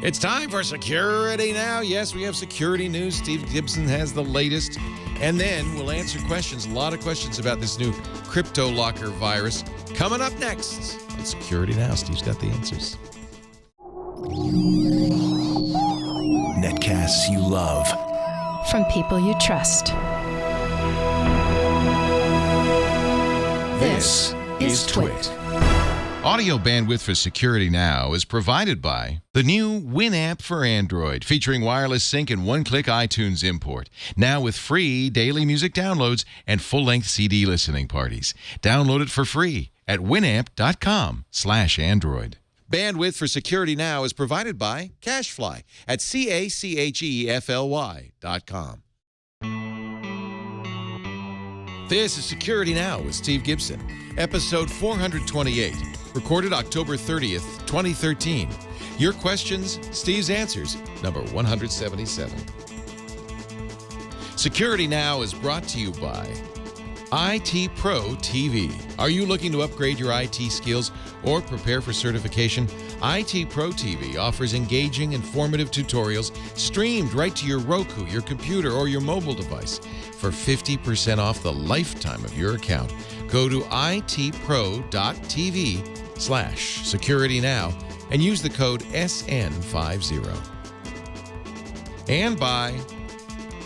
It's time for Security Now. Yes, we have security news. Steve Gibson has the latest. And then we'll answer questions, a lot of questions about this new CryptoLocker virus. Coming up next on Security Now. Steve's got the answers. Netcasts you love. From people you trust. This is Twit. Audio bandwidth for Security Now is provided by the new Winamp for Android, featuring wireless sync and one-click iTunes import. Now with free daily music downloads and full-length CD listening parties. Download it for free at winamp.com/Android. Bandwidth for Security Now is provided by CacheFly at CacheFly.com. This is Security Now with Steve Gibson, episode 428, recorded October 30th, 2013. Your questions, Steve's answers, number 177. Security Now is brought to you by IT Pro TV. Are you looking to upgrade your IT skills or prepare for certification? IT Pro TV offers engaging, informative tutorials streamed right to your Roku, your computer, or your mobile device. For 50% off the lifetime of your account, go to itpro.tv/securitynow and use the code SN50. And by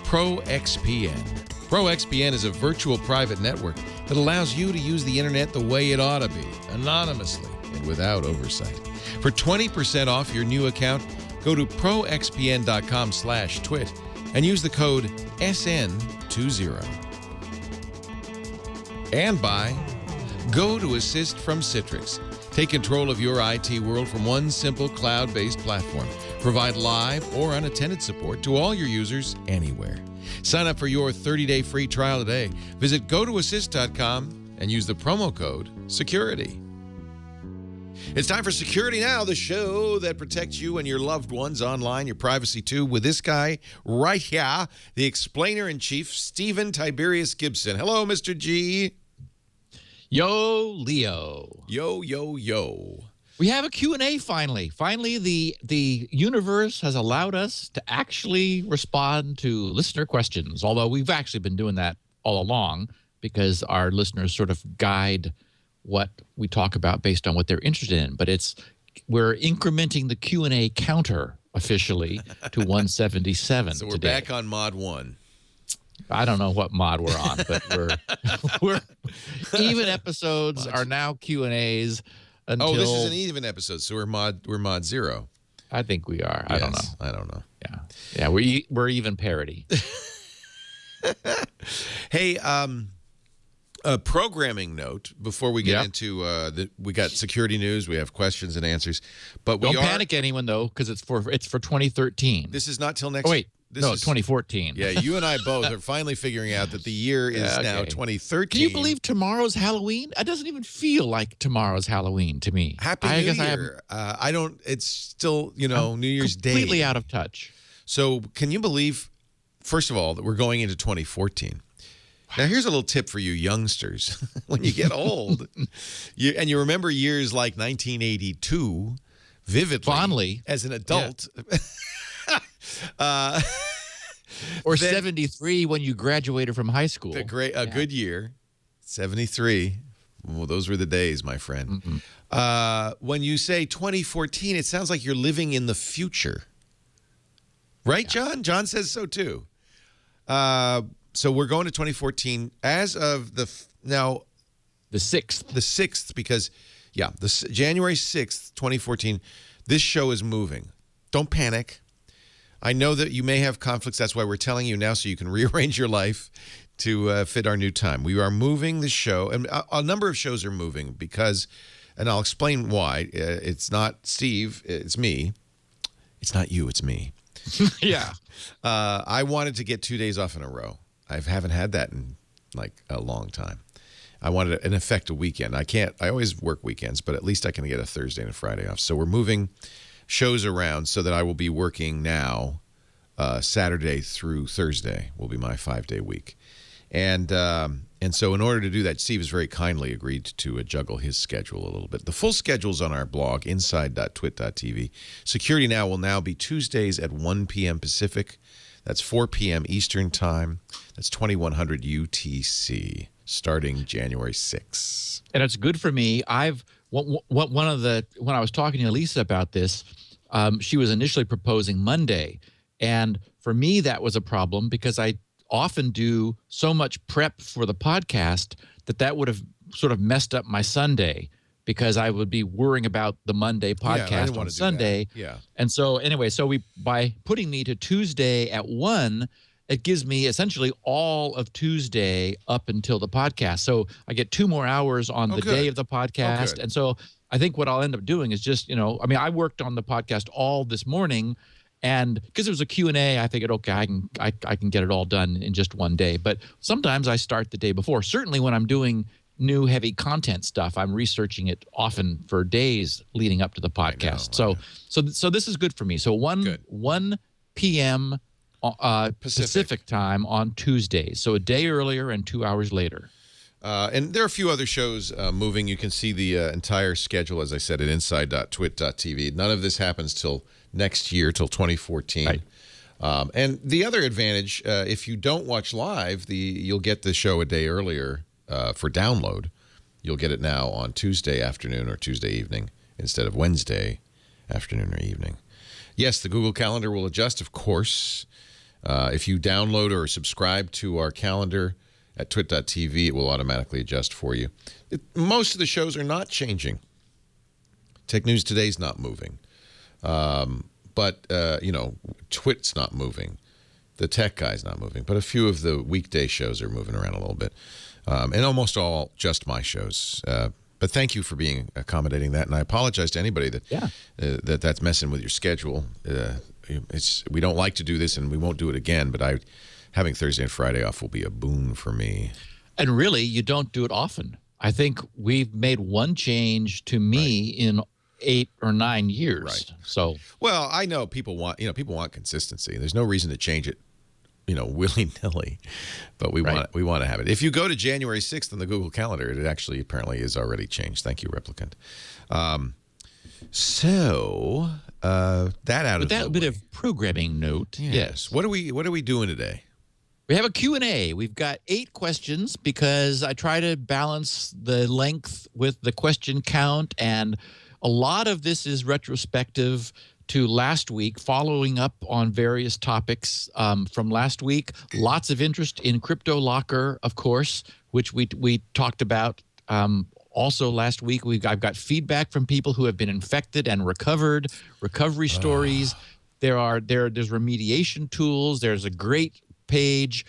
ProXPN. ProXPN is a virtual private network that allows you to use the internet the way it ought to be, anonymously and without oversight. For 20% off your new account, go to proxpn.com/twit and use the code SN20. And by GoToAssist from Citrix. Take control of your IT world from one simple cloud-based platform. Provide live or unattended support to all your users anywhere. Sign up for your 30-day free trial today. Visit GoToAssist.com and use the promo code SECURITY. It's time for Security Now, the show that protects you and your loved ones online, your privacy too, with this guy right here, the explainer-in-chief, Stephen Tiberius Gibson. Hello, Mr. G. Yo, Leo. Yo, yo, yo. We have a Q&A finally. Finally, the universe has allowed us to actually respond to listener questions, although we've actually been doing that all along because our listeners sort of guide what we talk about based on what they're interested in. But we're incrementing the Q&A counter officially to 177 So we're today. back on mod 1. I don't know what mod we're on, but we're even episodes are now Q&As. Until, this is an even episode, so we're mod 0. I think we are. Yes, I don't know. Yeah. Yeah, we're even parity. Hey, a programming note before we get into we got security news, we have questions and answers, but don't panic anyone though, because it's for 2013. This is not till next. Oh wait. This no, is 2014. Yeah, you and I both are finally figuring out that the year is now 2013. Can you believe tomorrow's Halloween? It doesn't even feel like tomorrow's Halloween to me. Happy New Year. I don't, it's still, New Year's Day. Completely out of touch. So can you believe, first of all, that we're going into 2014? Now, here's a little tip for you youngsters. When you get old, you remember years like 1982 vividly. Fondly. As an adult. Yeah. Or 73 when you graduated from high school. A good year. 73. Well, those were the days, my friend. Mm-hmm. When you say 2014, it sounds like you're living in the future. Right, John? John says so, too. So we're going to 2014 as of the 6th. The 6th, because, January 6th, 2014, this show is moving. Don't panic. I know that you may have conflicts. That's why we're telling you now so you can rearrange your life to fit our new time. We are moving the show, and a number of shows are moving because, and I'll explain why. It's not Steve. It's me. It's not you. It's me. Yeah. I wanted to get 2 days off in a row. I haven't had that in like a long time. I wanted, in effect, a weekend. I always work weekends, but at least I can get a Thursday and a Friday off. So we're moving shows around so that I will be working now Saturday through Thursday will be my 5-day week. And And so in order to do that, Steve has very kindly agreed to juggle his schedule a little bit. The full schedule's on our blog, inside.twit.tv. Security Now will now be Tuesdays at 1 p.m. Pacific. That's 4 p.m. Eastern Time. That's 2100 UTC, starting January 6th. And it's good for me. When I was talking to Elisa about this, she was initially proposing Monday. And for me, that was a problem because I often do so much prep for the podcast that would have sort of messed up my Sunday because I would be worrying about the Monday podcast on Sunday. Yeah. And so anyway, by putting me to Tuesday at 1, it gives me essentially all of Tuesday up until the podcast. So I get 2 more hours on the day of the podcast. And so I think what I'll end up doing is just, I worked on the podcast all this morning. And because it was a Q&A, I figured, okay, I can get it all done in just one day. But sometimes I start the day before. Certainly when I'm doing new heavy content stuff, I'm researching it often for days leading up to the podcast. So this is good for me. So 1 p.m. Pacific time on Tuesdays. So a day earlier and 2 hours later. And there are a few other shows moving. You can see the entire schedule, as I said, at inside.twit.tv. None of this happens till next year, till 2014. Right. And the other advantage, if you don't watch live, you'll get the show a day earlier for download. You'll get it now on Tuesday afternoon or Tuesday evening instead of Wednesday afternoon or evening. Yes, the Google Calendar will adjust, of course. If you download or subscribe to our calendar at twit.tv, it will automatically adjust for you. Most of the shows are not changing. Tech News Today's not moving. But Twit's not moving. The Tech Guy's not moving. But a few of the weekday shows are moving around a little bit. And almost all just my shows. But thank you for being accommodating that. And I apologize to anybody that's messing with your schedule. We don't like to do this, and we won't do it again. But having Thursday and Friday off will be a boon for me. And really, you don't do it often. I think we've made one change to me in 8 or 9 years. Right. So, well, I know people want consistency. There's no reason to change it, willy-nilly. But we want to have it. If you go to January 6th on the Google Calendar, it actually apparently is already changed. Thank you, Replicant. So that out of the way. With that bit of programming note, yes. What are we doing today? We have a Q&A. We've got 8 questions because I try to balance the length with the question count, and a lot of this is retrospective to last week, following up on various topics from last week. Lots of interest in CryptoLocker, of course, which we talked about also last week. I've got feedback from people who have been infected and recovered, recovery stories. There's remediation tools. There's a great page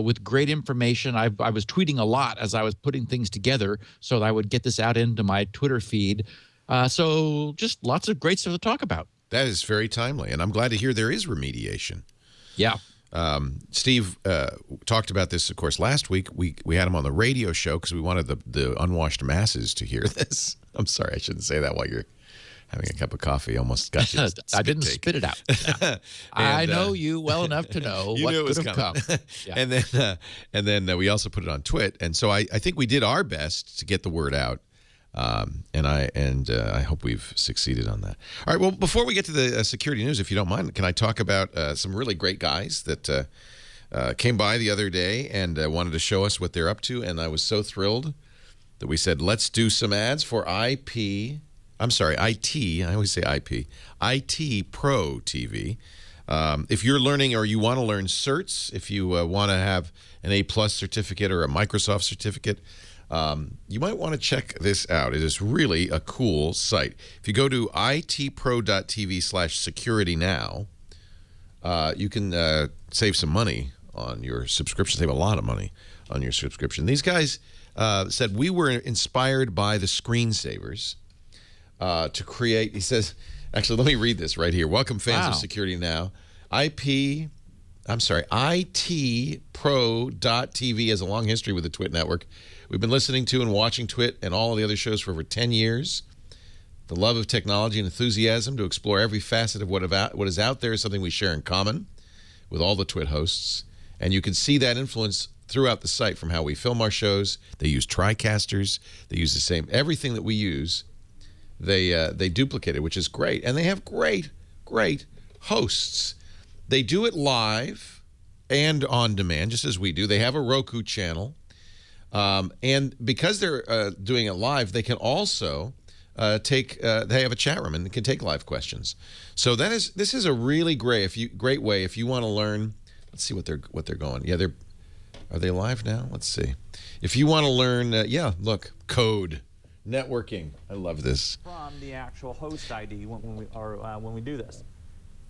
with great information. I was tweeting a lot as I was putting things together so that I would get this out into my Twitter feed. So just lots of great stuff to talk about. That is very timely, and I'm glad to hear there is remediation. Yeah. Steve talked about this, of course, last week. We had him on the radio show because we wanted the unwashed masses to hear this. I'm sorry, I shouldn't say that while you're having a cup of coffee. Almost got you. I didn't spit it out. I know you well enough to know what could have come. Yeah. And then we also put it on Twit, and so I think we did our best to get the word out. And I hope we've succeeded on that. All right. Well, before we get to the security news, if you don't mind, can I talk about some really great guys that came by the other day and wanted to show us what they're up to? And I was so thrilled that we said, let's do some ads for IT. I always say IP. IT Pro TV. If you're learning or you want to learn certs, if you want to have an A+ certificate or a Microsoft certificate, you might want to check this out. It is really a cool site. If you go to itpro.tv/securitynow, you can save some money on your subscription, save a lot of money on your subscription. These guys said, we were inspired by the screensavers to create, he says, actually, let me read this right here. Welcome, fans of Security Now. ITPro.tv has a long history with the Twit network. We've been listening to and watching Twit and all of the other shows for over 10 years. The love of technology and enthusiasm to explore every facet of what is out there is something we share in common with all the Twit hosts. And you can see that influence throughout the site from how we film our shows. They use TriCasters. They use the same everything that we use. They duplicate it, which is great, and they have great hosts. They do it live and on demand, just as we do. They have a Roku channel, and because they're doing it live, they can also they have a chat room and can take live questions. So this is a really great way if you want to learn. Let's see what they're going. Yeah, are they live now? Let's see. If you want to learn, look, code, networking. I love this. From the actual host ID when we do this.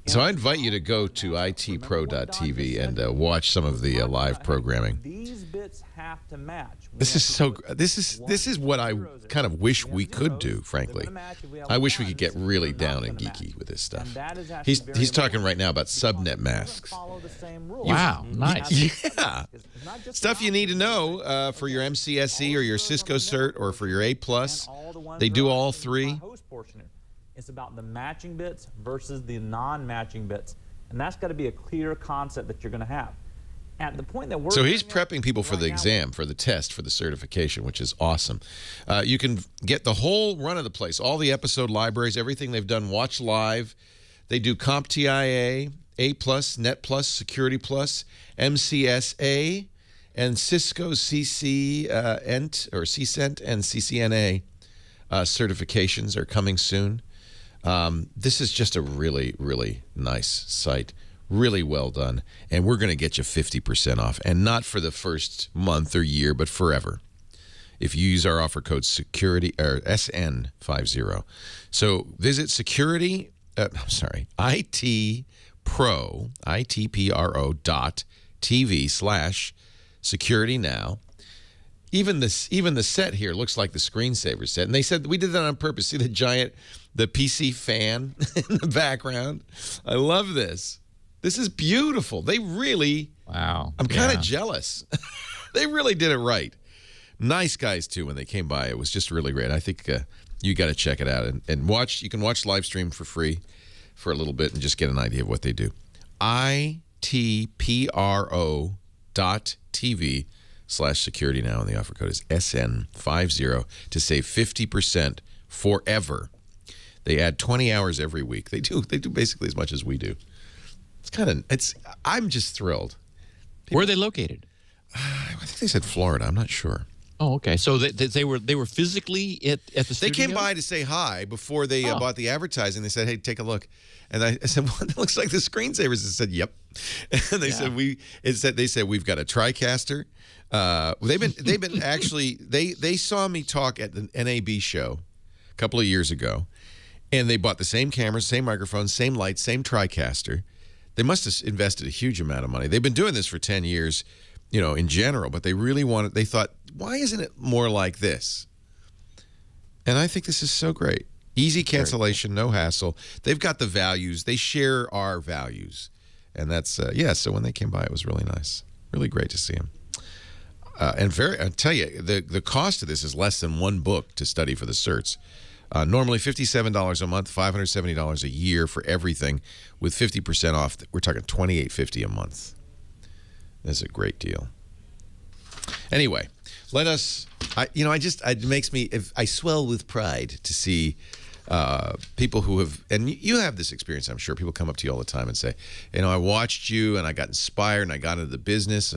So I invite you to go to itpro.tv and watch some of the live programming. These bits have to match. This is what I kind of wish we could do, frankly. I wish we could get really down and geeky with this stuff. He's talking right now about subnet masks. Wow, nice. Yeah. Stuff you need to know for your MCSE or your Cisco cert or for your A+. They do all three. It's about the matching bits versus the non-matching bits. And that's got to be a clear concept that you're going to have. At the point that we're so he's prepping people for the exam, for the test, for the certification, which is awesome. You can get the whole run of the place, all the episode libraries, everything they've done, watch live. They do CompTIA, A+, Net+, Security+, MCSA, and Cisco CCENT or CCENT and CCNA certifications are coming soon. This is just a really, really nice site. Really well done. And we're going to get you 50% off. And not for the first month or year, but forever. If you use our offer code security or SN50. So visit itpro.tv/security now. Even the set here looks like the screensaver set. And they said we did that on purpose. See the PC fan in the background? I love this. This is beautiful. They really... Wow. I'm kind of jealous. They really did it right. Nice guys, too, when they came by. It was just really great. I think you got to check it out. And watch. You can watch live stream for free for a little bit and just get an idea of what they do. itpro.tv/security now, and the offer code is SN50 to save 50% forever. They add 20 hours every week. They do basically as much as we do. I'm just thrilled. Where are they located? I think they said Florida. I'm not sure. Oh, okay. So they were physically at the studio? They came by to say hi before they bought the advertising. They said, "Hey, take a look." And I said, "Well, it looks like the screensavers." They said, "Yep." And they said, They said we've got a TriCaster. They've been actually they saw me talk at the NAB show a couple of years ago, and they bought the same cameras, same microphones, same lights, same TriCaster. They must have invested a huge amount of money. They've been doing this for 10 years, in general, but they really wanted, they thought, why isn't it more like this? And I think this is so great. Easy cancellation, no hassle. They've got the values. They share our values. And that's, so when they came by, it was really nice. Really great to see them. And I tell you, the cost of this is less than one book to study for the certs. Normally $57 a month, $570 a year for everything, with 50% off. We're talking $28.50 a month. That's a great deal. Anyway, let us. It makes me. I swell with pride to see people who have, and you have this experience, I'm sure. People come up to you all the time and say, I watched you and I got inspired and I got into the business.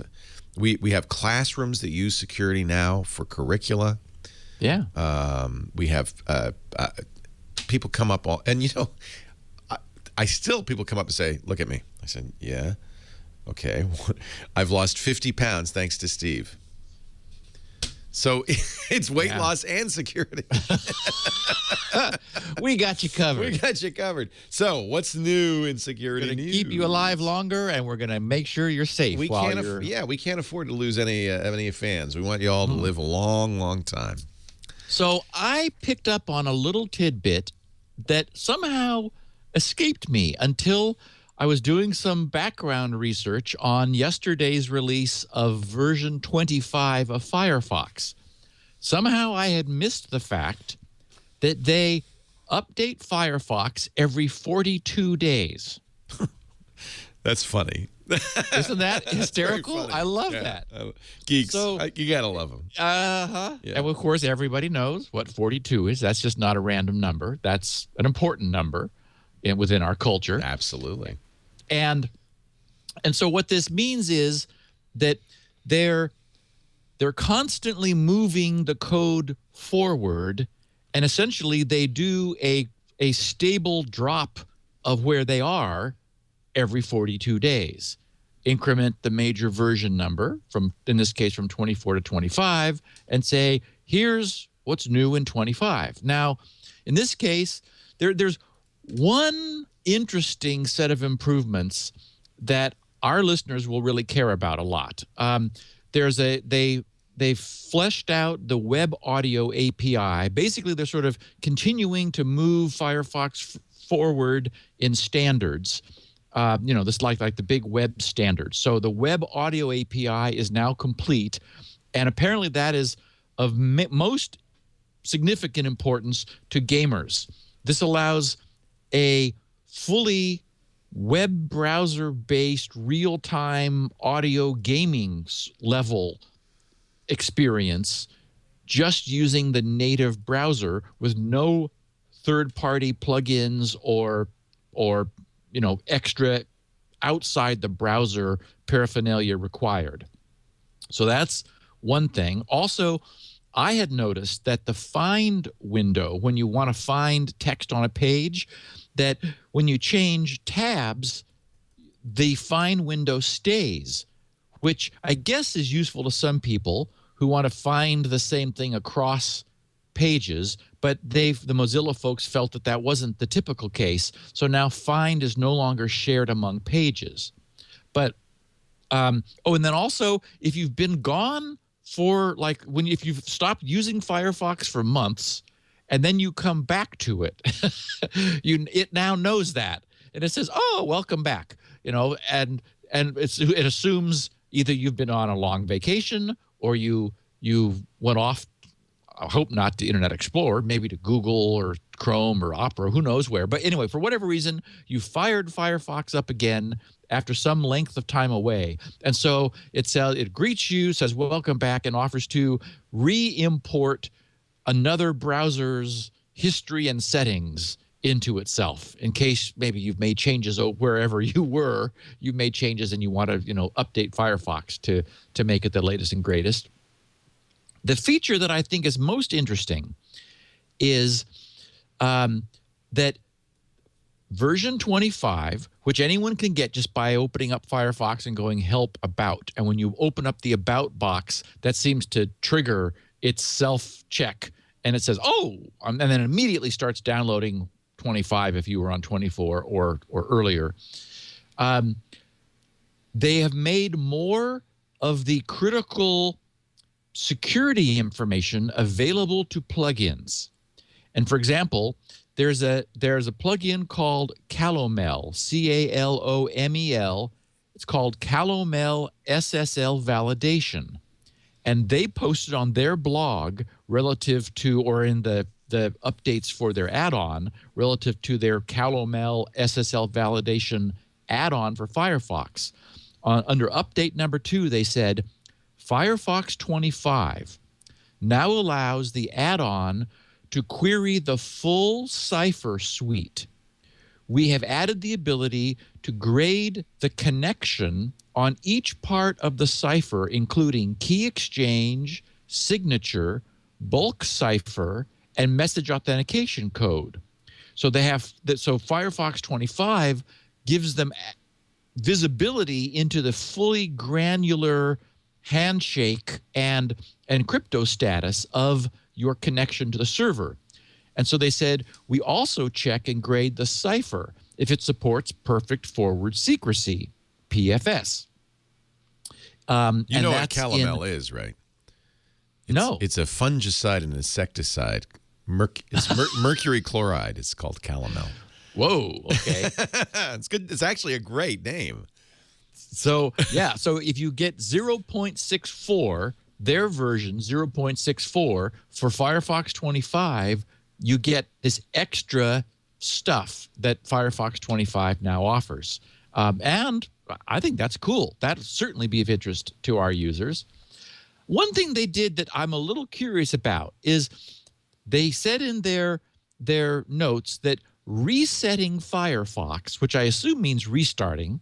We have classrooms that use security now for curricula. Yeah. We have people come up and people come up and say, "Look at me." I said, "Yeah, okay. I've lost 50 pounds thanks to Steve." So it's weight loss and security. We got you covered. We got you covered. So what's new in security We're news? gonna keep you alive longer, and we're gonna make sure you're safe. We can't afford to lose any fans. We want you all to live a long, long time. So I picked up on a little tidbit that somehow escaped me until I was doing some background research on yesterday's release of version 25 of Firefox. Somehow I had missed the fact that they update Firefox every 42 days. That's funny. Isn't that hysterical? funny. I love Yeah. that. Geeks, So- you got to love them. Uh-huh. Yeah. And of course, everybody knows what 42 is. That's just not a random number. That's an important number within our culture. Absolutely. And so what this means is that they're constantly moving the code forward, and essentially they do a stable drop of where they are every 42 days. Increment the major version number from, in this case, from 24 to 25, and say, here's what's new in 25. Now, in this case, there's one interesting set of improvements that our listeners will really care about a lot. They fleshed out the web audio API. Basically, they're sort of continuing to move Firefox forward in standards. This like the big web standards. So the web audio API is now complete, and apparently that is of most significant importance to gamers. This allows a fully web browser-based real-time audio gaming level experience just using the native browser with no third-party plugins or extra outside the browser paraphernalia required. So that's one thing. Also, I had noticed that the find window, when you want to find text on a page, that when you change tabs, the find window stays, which I guess is useful to some people who want to find the same thing across pages, but the Mozilla folks felt that wasn't the typical case. So now find is no longer shared among pages. But and then also, if you've been gone for if you've stopped using Firefox for months and then you come back to it, it now knows that, and it says, "Oh, welcome back." And it assumes either you've been on a long vacation or you went off. I hope not to Internet Explorer, maybe to Google or Chrome or Opera, who knows where. But anyway, for whatever reason, you fired Firefox up again after some length of time away. And so it greets you, says welcome back, and offers to re-import another browser's history and settings into itself in case maybe you've made changes wherever you were. You made changes and you want to update Firefox to make it the latest and greatest. The feature that I think is most interesting is that version 25, which anyone can get just by opening up Firefox and going help about. And when you open up the about box, that seems to trigger its self-check. And it says, oh, and then it immediately starts downloading 25 if you were on 24 or earlier. They have made more of the critical security information available to plugins. And for example, there's a plugin called Calomel, Calomel. It's called Calomel SSL Validation. And they posted on their blog relative to, or in the updates for their add-on, relative to their Calomel SSL Validation add-on for Firefox. Under update number 2, they said, Firefox 25 now allows the add-on to query the full cipher suite. We have added the ability to grade the connection on each part of the cipher, including key exchange, signature, bulk cipher, and message authentication code. So they have that. So Firefox 25 gives them visibility into the fully granular handshake and crypto status of your connection to the server. And so they said, we also check and grade the cipher if it supports perfect forward secrecy, PFS. You know what Calomel is, right? No. It's a fungicide and insecticide. It's mercury chloride. It's called Calomel. Whoa, okay. It's good. It's actually a great name. So, yeah, so if you get 0.64, their version 0.64 for Firefox 25, you get this extra stuff that Firefox 25 now offers. And I think that's cool. That'll certainly be of interest to our users. One thing they did that I'm a little curious about is they said in their notes that resetting Firefox, which I assume means restarting,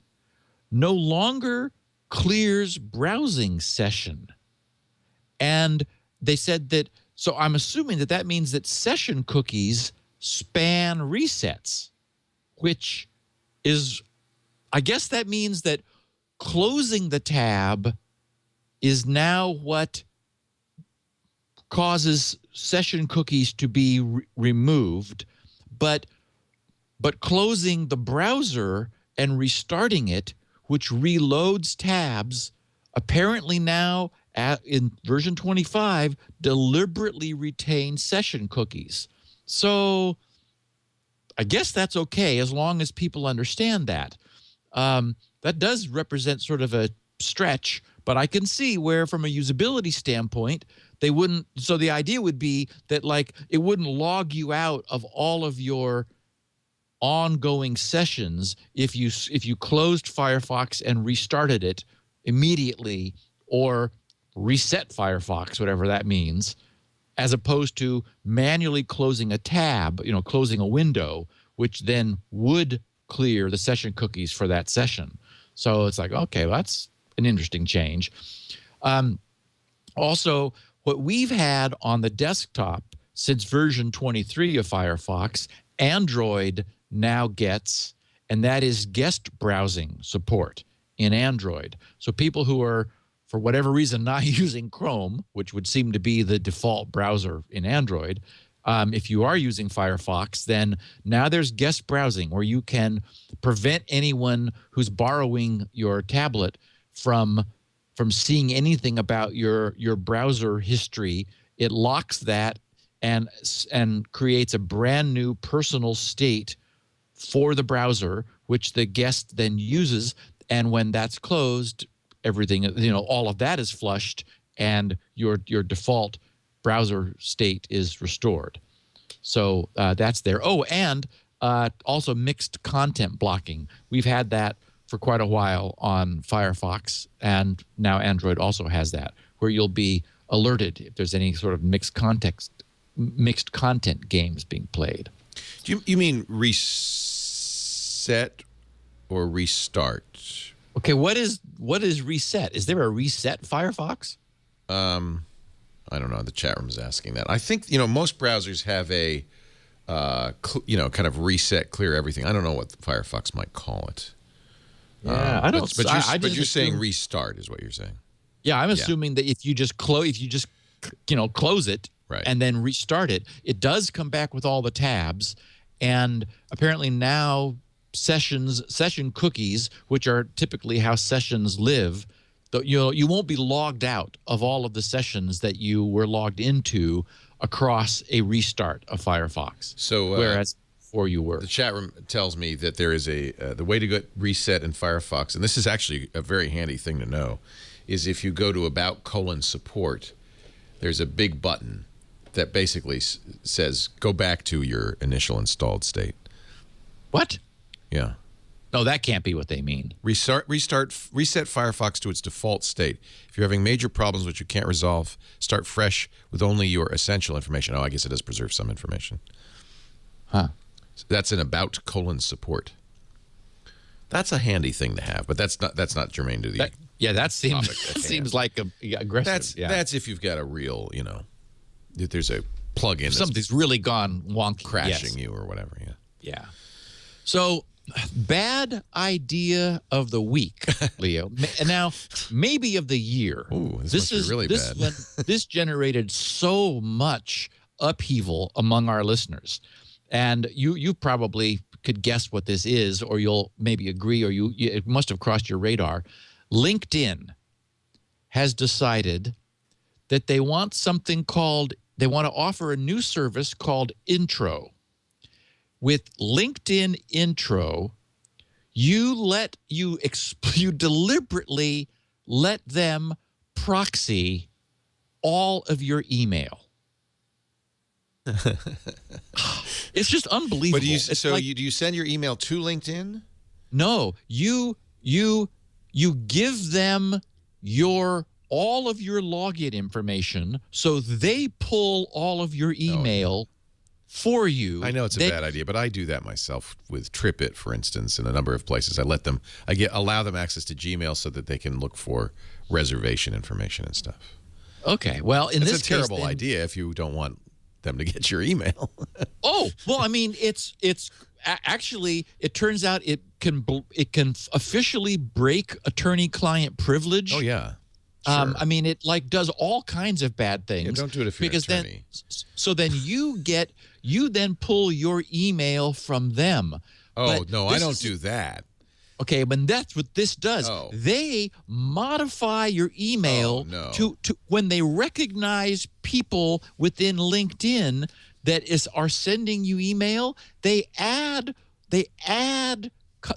no longer clears browsing session. And they said that, so I'm assuming that that means that session cookies span resets, which is, I guess that means that closing the tab is now what causes session cookies to be removed, but closing the browser and restarting it, which reloads tabs, apparently now in version 25 deliberately retains session cookies. So I guess that's okay as long as people understand that. That does represent sort of a stretch, but I can see where from a usability standpoint, they wouldn't. So the idea would be that like it wouldn't log you out of all of your ongoing sessions if you closed Firefox and restarted it immediately, or reset Firefox, whatever that means, as opposed to manually closing a tab, closing a window, which then would clear the session cookies for that session. So it's like, okay, well, that's an interesting change. Also, what we've had on the desktop since version 23 of Firefox, Android now gets, and that is guest browsing support in Android. So people who are, for whatever reason, not using Chrome, which would seem to be the default browser in Android, if you are using Firefox, then now there's guest browsing where you can prevent anyone who's borrowing your tablet from seeing anything about your browser history. It locks that and creates a brand new personal state for the browser, which the guest then uses. And when that's closed, everything, all of that is flushed, and your default browser state is restored. So that's there. Oh, and also mixed content blocking. We've had that for quite a while on Firefox, and now Android also has that, where you'll be alerted if there's any sort of mixed content games being played. Do you mean reset or restart? Okay, what is reset? Is there a reset Firefox? I don't know. The chat room is asking that. I think most browsers have a kind of reset, clear everything. I don't know what Firefox might call it. Yeah, I don't. But you're saying restart is what you're saying. Yeah, I'm assuming that if you just close it, right, and then restart it, it does come back with all the tabs. And apparently now session cookies, which are typically how sessions live, you won't be logged out of all of the sessions that you were logged into across a restart of Firefox. So whereas before you were. The chat room tells me that there is the way to get reset in Firefox, and this is actually a very handy thing to know, is if you go to about:support, there's a big button that basically says go back to your initial installed state. What? Yeah. No, that can't be what they mean. Reset Firefox to its default state. If you're having major problems which you can't resolve, start fresh with only your essential information. Oh, I guess it does preserve some information. Huh. So that's an about:support. That's a handy thing to have, but that's not germane to the. That seems like aggressive. That's if you've got a real, if there's a plug-in something's really gone wonky, crashing you or whatever. Yeah. Yeah. So, bad idea of the week, Leo. Now, maybe of the year. Ooh, this must be really bad. This generated so much upheaval among our listeners. And you probably could guess what this is, or you'll maybe agree, or it must have crossed your radar. LinkedIn has decided that they want to offer a new service called Intro. With LinkedIn Intro, you deliberately let them proxy all of your email. It's just unbelievable. But do you send your email to LinkedIn? No, you give them all of your login information, so they pull all of your email for you. I know it's a bad idea, but I do that myself with TripIt, for instance, in a number of places. Allow them access to Gmail so that they can look for reservation information and stuff. Okay, well, in this case, it's a terrible idea if you don't want them to get your email. Oh, well, I mean, it's actually, it turns out it can officially break attorney-client privilege. Oh yeah. Sure. I mean, it does all kinds of bad things. Yeah, don't do it if you're an attorney. Then you then pull your email from them. Oh, no, I don't do that. Okay, but that's what this does. Oh. They modify your email to when they recognize people within LinkedIn that are sending you email, they add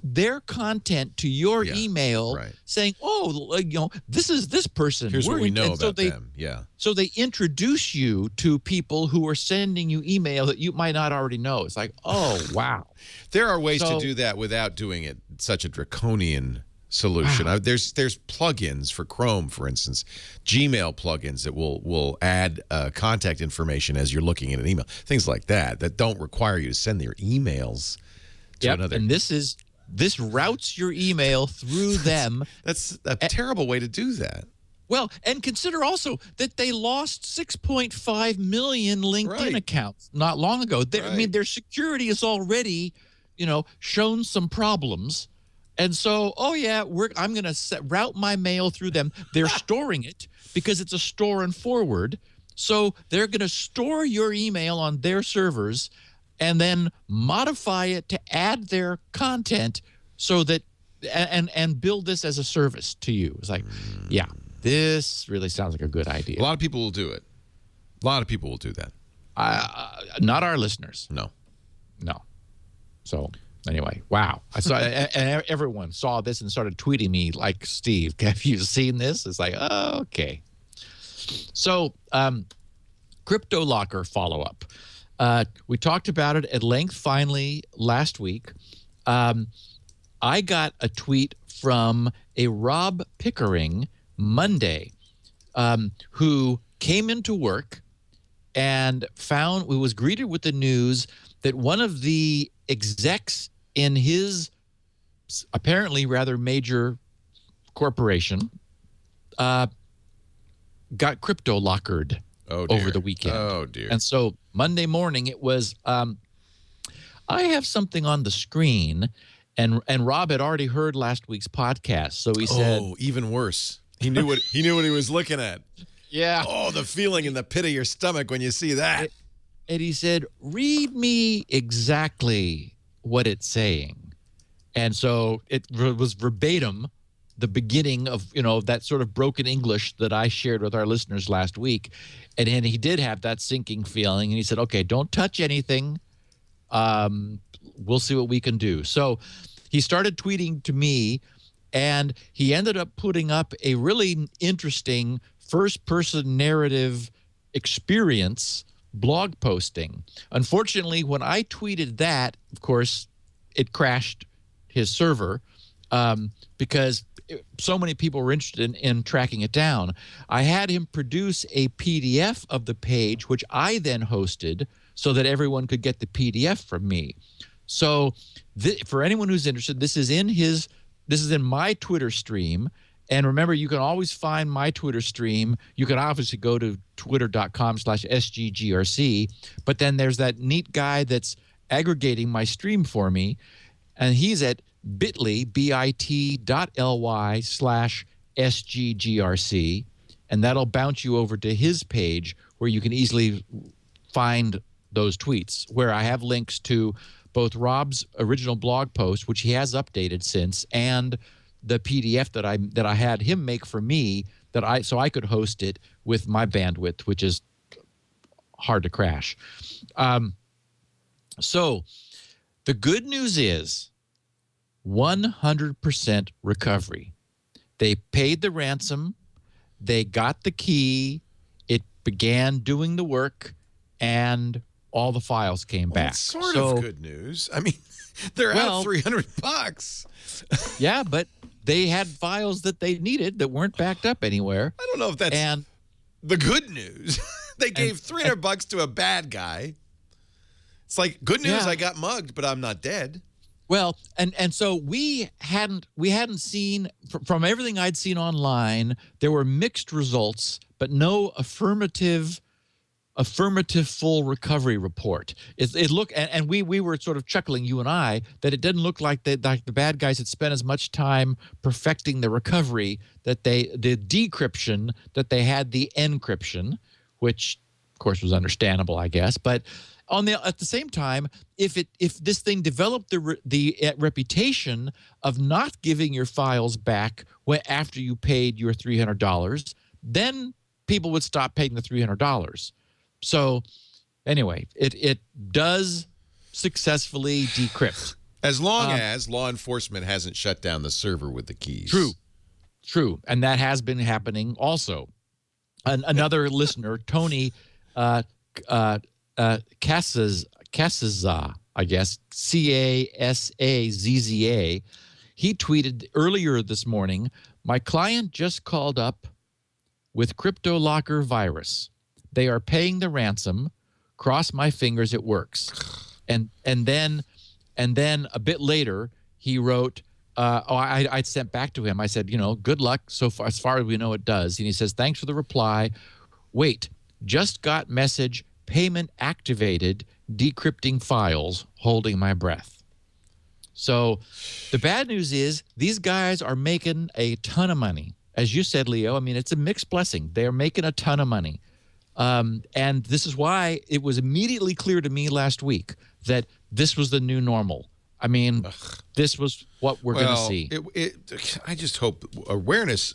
their content to your email, saying, "Oh, this is this person. Here's what we know about them." Yeah. So they introduce you to people who are sending you email that you might not already know. It's like, oh wow. There are ways to do that without doing it such a draconian solution. There's plugins for Chrome, for instance, Gmail plugins that will add contact information as you're looking at an email. Things like that don't require you to send your emails to another. And this routes your email through them. That's a terrible way to do that. Well, and consider also that they lost 6.5 million LinkedIn accounts not long ago. I mean, their security has already, shown some problems. And so, I'm going to route my mail through them. They're storing it because it's a store and forward. So they're going to store your email on their servers and then modify it to add their content so that and build this as a service to you. It's like, yeah, this really sounds like a good idea. A lot of people will do it. A lot of people will do that. Not our listeners. No. So anyway, wow. I saw and everyone saw this and started tweeting me like, Steve, have you seen this? It's like, oh, okay. So CryptoLocker follow-up. We talked about it at length finally last week. I got a tweet from a Rob Pickering Monday who came into work and was greeted with the news that one of the execs in his apparently rather major corporation got CryptoLockered over the weekend. Oh, dear. And so Monday morning it was, I have something on the screen, and Rob had already heard last week's podcast, so he said, "Oh, even worse. He knew what he was looking at." Yeah. Oh, the feeling in the pit of your stomach when you see that. And he said, "Read me exactly what it's saying." And so it was verbatim the beginning of, that sort of broken English that I shared with our listeners last week. And he did have that sinking feeling. And he said, okay, don't touch anything. We'll see what we can do. So he started tweeting to me, and he ended up putting up a really interesting first-person narrative experience blog posting. Unfortunately, when I tweeted that, of course, it crashed his server because so many people were interested in tracking it down. I had him produce a PDF of the page, which I then hosted so that everyone could get the PDF from me. So for anyone who's interested, this is in my Twitter stream. And remember, you can always find my Twitter stream. You can obviously go to twitter.com/SGGRC, but then there's that neat guy that's aggregating my stream for me, and he's at bit.ly/SGGRC, and that'll bounce you over to his page where you can easily find those tweets, where I have links to both Rob's original blog post, which he has updated since, and the PDF that I had him make for me so I could host it with my bandwidth, which is hard to crash. So the good news is 100% recovery. They paid the ransom, they got the key, it began doing the work, and all the files came back. That's sort of good news. I mean, they're out $300. Yeah, but they had files that they needed that weren't backed up anywhere. I don't know if that's the good news. They gave $300 to a bad guy. It's like, good news, I got mugged, but I'm not dead. Well, and so we hadn't seen, from everything I'd seen online, there were mixed results, but no affirmative full recovery report. It looked, and we were sort of chuckling, you and I, that it didn't look like the bad guys had spent as much time perfecting the recovery the decryption that they had the encryption, which of course was understandable, I guess. But at the same time, if this thing developed the reputation of not giving your files back after you paid your $300, then people would stop paying the $300. So anyway, it does successfully decrypt. As long as law enforcement hasn't shut down the server with the keys. True. And that has been happening also. Another listener, Tony Casazza, I guess, Casazza, he tweeted earlier this morning, my client just called up with CryptoLocker virus. They are paying the ransom. Cross my fingers it works. And then a bit later, he wrote, I sent back to him. I said, good luck. So far, as far as we know, it does. And he says, thanks for the reply. Wait, just got message, payment activated, decrypting files, holding my breath. So the bad news is these guys are making a ton of money. As you said, Leo, I mean, it's a mixed blessing. They're making a ton of money. And this is why it was immediately clear to me last week that this was the new normal. I mean, this was what we're going to see. I just hope awareness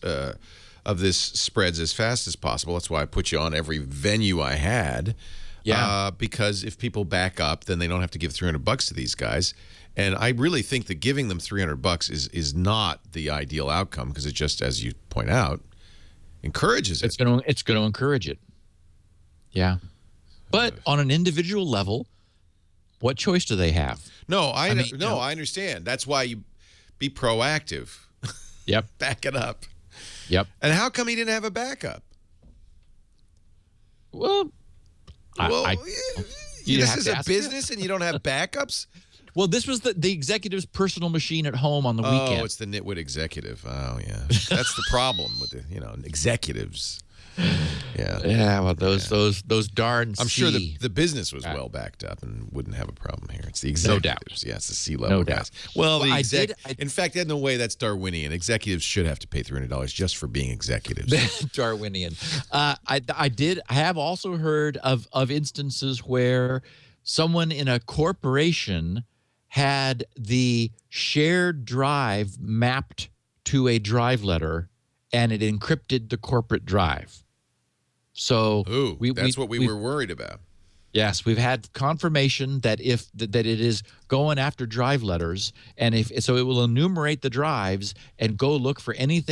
of this spreads as fast as possible. That's why I put you on every venue I had. Yeah. Because if people back up, then they don't have to give $300 to these guys. And I really think that giving them $300 is not the ideal outcome because it just, as you point out, encourages it. It's going to encourage it. Yeah. But on an individual level, what choice do they have? No, I understand. That's why you be proactive. Yep. Back it up. Yep. And how come he didn't have a backup? Well, this is a business and you don't have backups? Well, this was the executive's personal machine at home on the weekend. Oh, it's the nitwit executive. Oh, yeah. That's the problem with the executives. Yeah. Yeah, well, those darn I'm sure the business was well backed up and wouldn't have a problem here. It's the executives. No doubt. Yeah, it's the C-level guys. Well, in fact, in a way, that's Darwinian. Executives should have to pay $300 just for being executives. Darwinian. I have also heard of instances where someone in a corporation had the shared drive mapped to a drive letter, and it encrypted the corporate drive. So that's what we were worried about. Yes, we've had confirmation that that it is going after drive letters, and so it will enumerate the drives and go look for any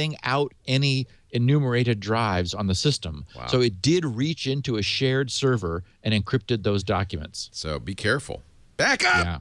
enumerated drives on the system. Wow. So it did reach into a shared server and encrypted those documents. So be careful. Back up. Yeah.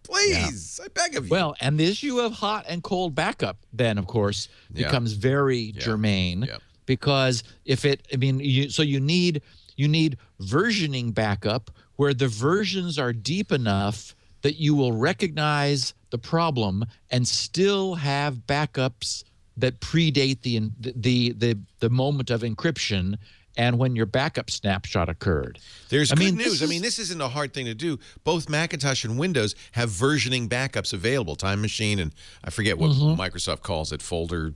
Please, I beg of you. Well, and the issue of hot and cold backup then, of course, becomes very germane because you need versioning backup where the versions are deep enough that you will recognize the problem and still have backups that predate the moment of encryption and when your backup snapshot occurred. There's good news. This isn't a hard thing to do. Both Macintosh and Windows have versioning backups available. Time Machine and I forget what Microsoft calls it, folder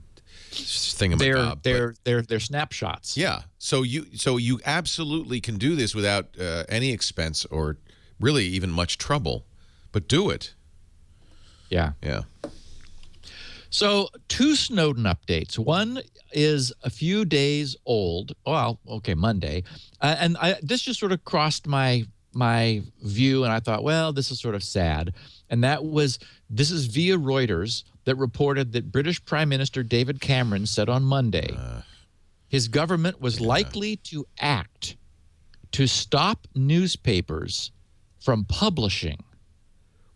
thingamabob. They're snapshots. Yeah. So you absolutely can do this without any expense or really even much trouble, but do it. Yeah. Yeah. So 2 Snowden updates. One is a few days old. Well, okay, Monday. And this just sort of crossed my view, and I thought, well, this is sort of sad. And this is via Reuters that reported that British Prime Minister David Cameron said on Monday his government was likely to act to stop newspapers from publishing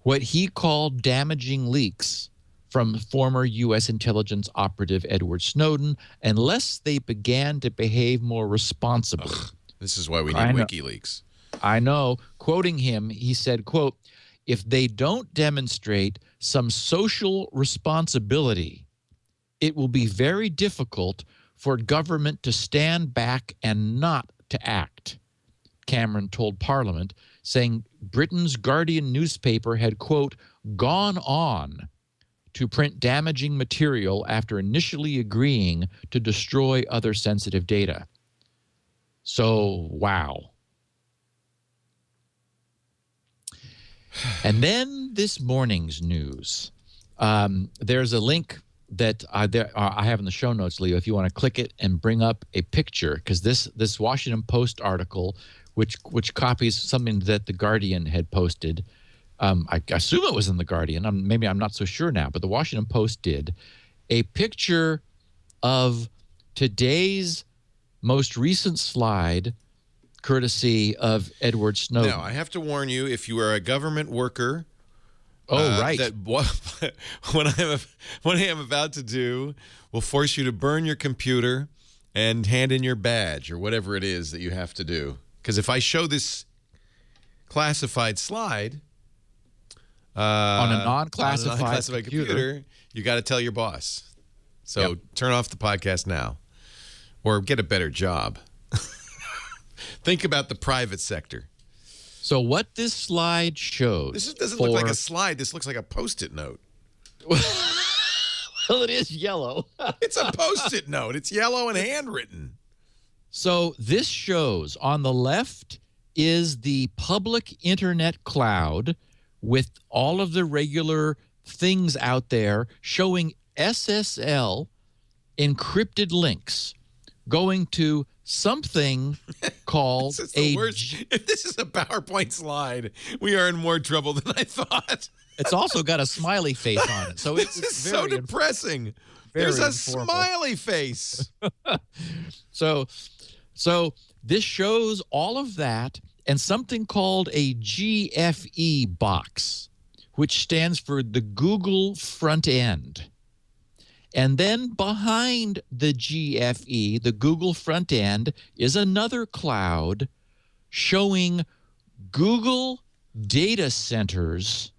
what he called damaging leaks from former U.S. intelligence operative Edward Snowden unless they began to behave more responsibly. Ugh, this is why we need WikiLeaks. I know. Quoting him, he said, quote, "If they don't demonstrate some social responsibility, it will be very difficult for government to stand back and not to act," Cameron told Parliament, saying Britain's Guardian newspaper had, quote, "gone on to print damaging material after initially agreeing to destroy other sensitive data." So, wow. And then this morning's news. There's a link that I have in the show notes, Leo, if you want to click it and bring up a picture, because this Washington Post article, which copies something that the Guardian had posted, I assume it was in the Guardian. Maybe I'm not so sure now, but the Washington Post did a picture of today's most recent slide, courtesy of Edward Snowden. Now, I have to warn you, if you are a government worker, right, that what I am about to do will force you to burn your computer and hand in your badge or whatever it is that you have to do. Because if I show this classified slide on a non-classified computer, you got to tell your boss. So turn off the podcast now, or get a better job. Think about the private sector. So what this slide shows... This doesn't look like a slide. This looks like a Post-it note. Well, it is yellow. It's a Post-it note. It's yellow and handwritten. So this shows on the left is the public internet cloud with all of the regular things out there showing SSL encrypted links going to something called this is the worst. If this is a PowerPoint slide, we are in more trouble than I thought. It's also got a smiley face on it. So this is so depressing. There's a smiley face. So this shows all of that and something called a GFE box, which stands for the Google front end. And then behind the GFE, the Google front end, is another cloud showing Google data centers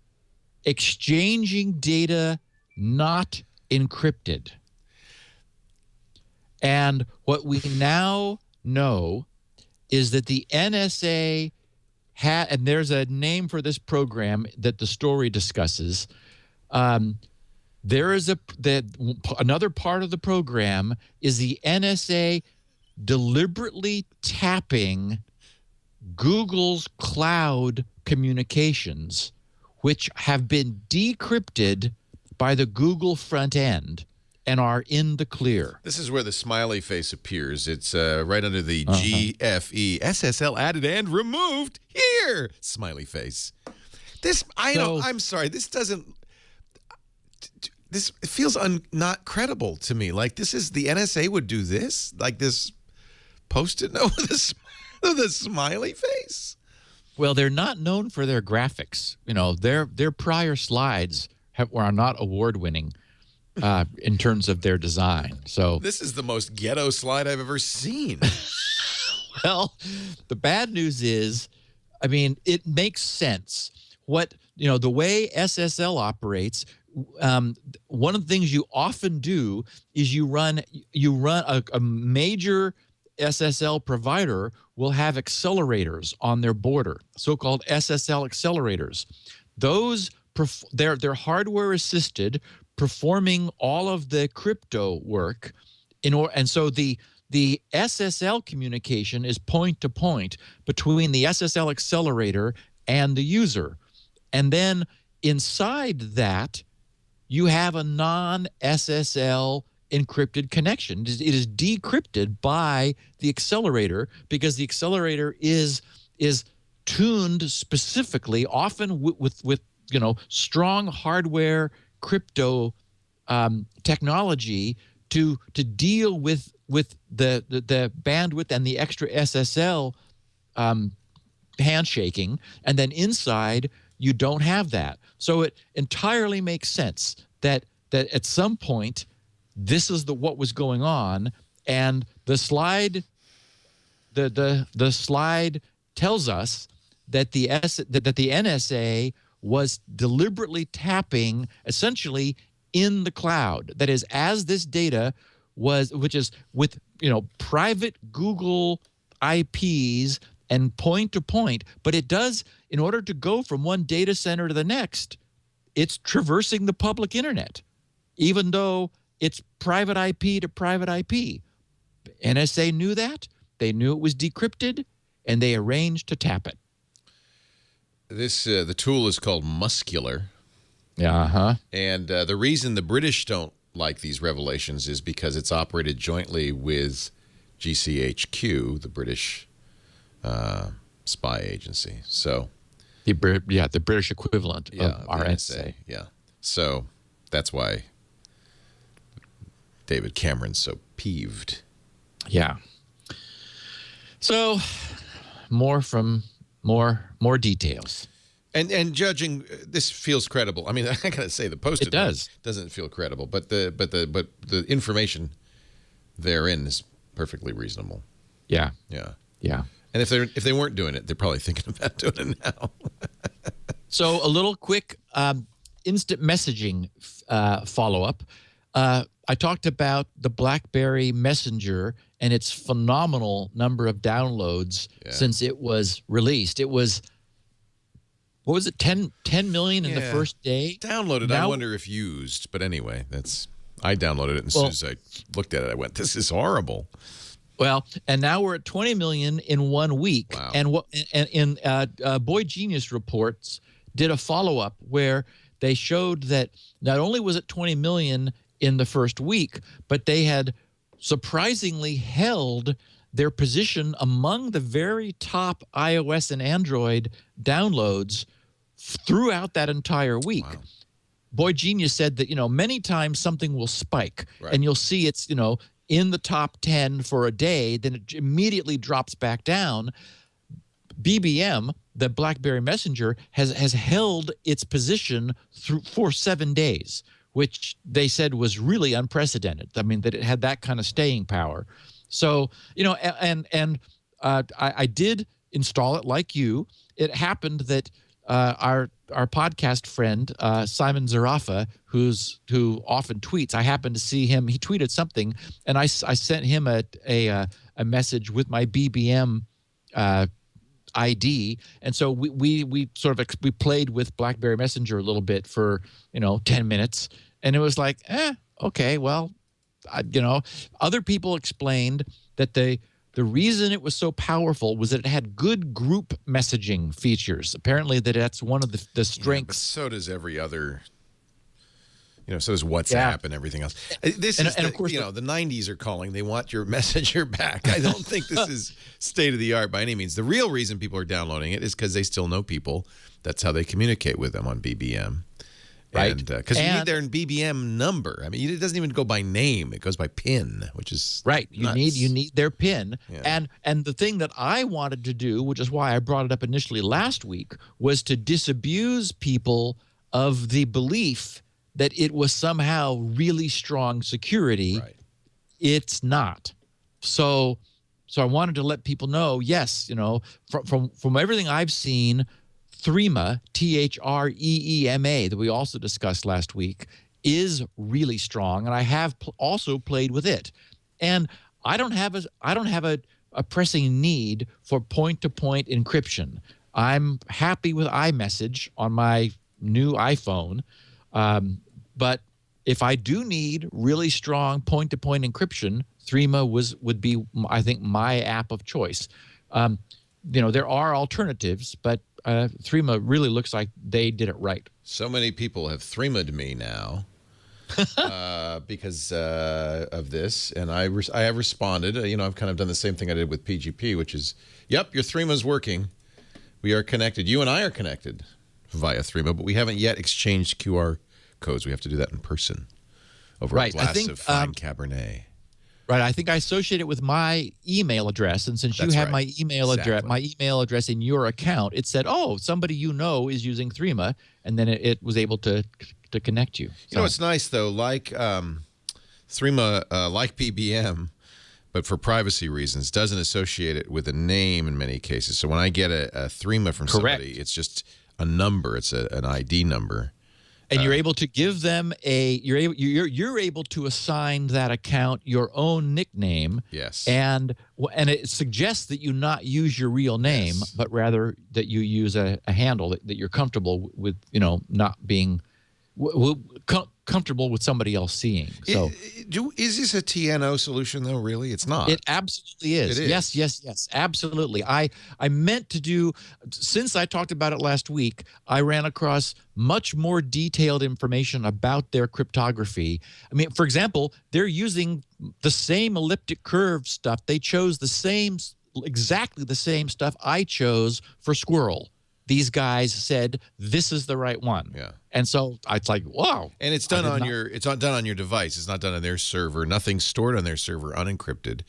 exchanging data not encrypted. And what we now know is that the NSA had, and there's a name for this program that the story discusses, there is another part of the program is the NSA deliberately tapping Google's cloud communications, which have been decrypted by the Google front end and are in the clear. This is where the smiley face appears. It's right under the GFE, SSL added and removed here, smiley face. I'm sorry, this doesn't... This feels not credible to me. Like, this is the NSA would do this? Like this Post-it note with a smiley face? Well, they're not known for their graphics. You know, their prior slides are not award-winning in terms of their design. So this is the most ghetto slide I've ever seen. Well, the bad news is, I mean, it makes sense. The way SSL operates, one of the things you often do is you run a major SSL provider will have accelerators on their border, so-called SSL accelerators. Those they're hardware assisted, performing all of the crypto work, and so the SSL communication is point to point between the SSL accelerator and the user, and then inside that you have a non-SSL encrypted connection. It is decrypted by the accelerator because the accelerator is tuned specifically, often with strong hardware crypto technology to deal with the bandwidth and the extra SSL handshaking, and then inside you don't have that. So it entirely makes sense that at some point this is what was going on, and the slide tells us that the NSA was deliberately tapping essentially in the cloud. That is, as this data which is with private Google IPs and point to point, but it does, in order to go from one data center to the next, it's traversing the public internet, even though it's private IP to private IP. NSA knew that. They knew it was decrypted, and they arranged to tap it. This the tool is called Muscular. Uh-huh. And the reason the British don't like these revelations is because it's operated jointly with GCHQ, the British spy agency. So the British equivalent of our NSA. Yeah. So that's why David Cameron's so peeved. Yeah. So more details. And judging, this feels credible. I mean, I gotta say, the Post doesn't feel credible, but the information therein is perfectly reasonable. Yeah. And if they weren't doing it, they're probably thinking about doing it now. So a little quick instant messaging follow-up. I talked about the BlackBerry Messenger and its phenomenal number of downloads since it was released. It was, what was it, 10 million in the first day? Downloaded, now, I wonder if used. But anyway, I downloaded it, and as soon as I looked at it, I went, this is horrible. Well, and now we're at 20 million in 1 week. Wow. And Boy Genius Reports did a follow-up where they showed that not only was it 20 million in the first week, but they had surprisingly held their position among the very top iOS and Android downloads throughout that entire week. Wow. Boy Genius said that, many times something will spike, right, and you'll see it's, in the top 10 for a day, then it immediately drops back down. BBM, the BlackBerry Messenger, has held its position for 7 days, which they said was really unprecedented. I mean, that it had that kind of staying power. So, I did install it like you. It happened that our podcast friend, Simon Zarafa, who often tweets, I happened to see him. He tweeted something, and I sent him a message with my BBM ID, and so we played with BlackBerry Messenger a little bit for 10 minutes, and it was like, okay, well, other people explained that the reason it was so powerful was that it had good group messaging features. Apparently, that's one of the strengths. But so does every other. So does WhatsApp and everything else. Of course, the 90s are calling. They want your messenger back. I don't think this is state of the art by any means. The real reason people are downloading it is because they still know people. That's how they communicate with them on BBM. Right. Because you need their BBM number. I mean, it doesn't even go by name. It goes by PIN, which is right. nuts. You need their PIN. Yeah. And the thing that I wanted to do, which is why I brought it up initially last week, was to disabuse people of the belief that it was somehow really strong security. Right. It's not. So I wanted to let people know, yes, from everything I've seen, Threema, THREEMA, that we also discussed last week, is really strong, and I have also played with it. And I don't have a pressing need for point-to-point encryption. I'm happy with iMessage on my new iPhone, but if I do need really strong point-to-point encryption, Threema would be, I think, my app of choice. There are alternatives, but Threema really looks like they did it right. So many people have Threema'd me now because of this, and I have responded. I've kind of done the same thing I did with PGP, which is, yep, your Threema's working. We are connected. You and I are connected via Threema, but we haven't yet exchanged QR codes. We have to do that in person over a glass of fine Cabernet. Right. I think I associate it with my email address. And since you have my email address in your account, it said, oh, somebody you know is using Threema. And then it was able to connect you. You know, it's nice, though, like Threema, like PBM, but for privacy reasons, doesn't associate it with a name in many cases. So when I get a Threema from somebody, it's just a number. It's an ID number. And you're able to give them you're able to assign that account your own nickname. Yes. And it suggests that you not use your real name, but rather that you use a handle that you're comfortable with, not being comfortable with somebody else seeing. So is this a TNO solution, though? Really? It's not. It absolutely is. It is. Yes, absolutely. I meant to do, since I talked about it last week, I ran across much more detailed information about their cryptography. I mean, for example, they're using the same elliptic curve stuff. They chose exactly the same stuff I chose for Squirrel. These guys said this is the right one. Yeah. And so it's like, wow. And it's done on your device. It's not done on their server. Nothing's stored on their server unencrypted.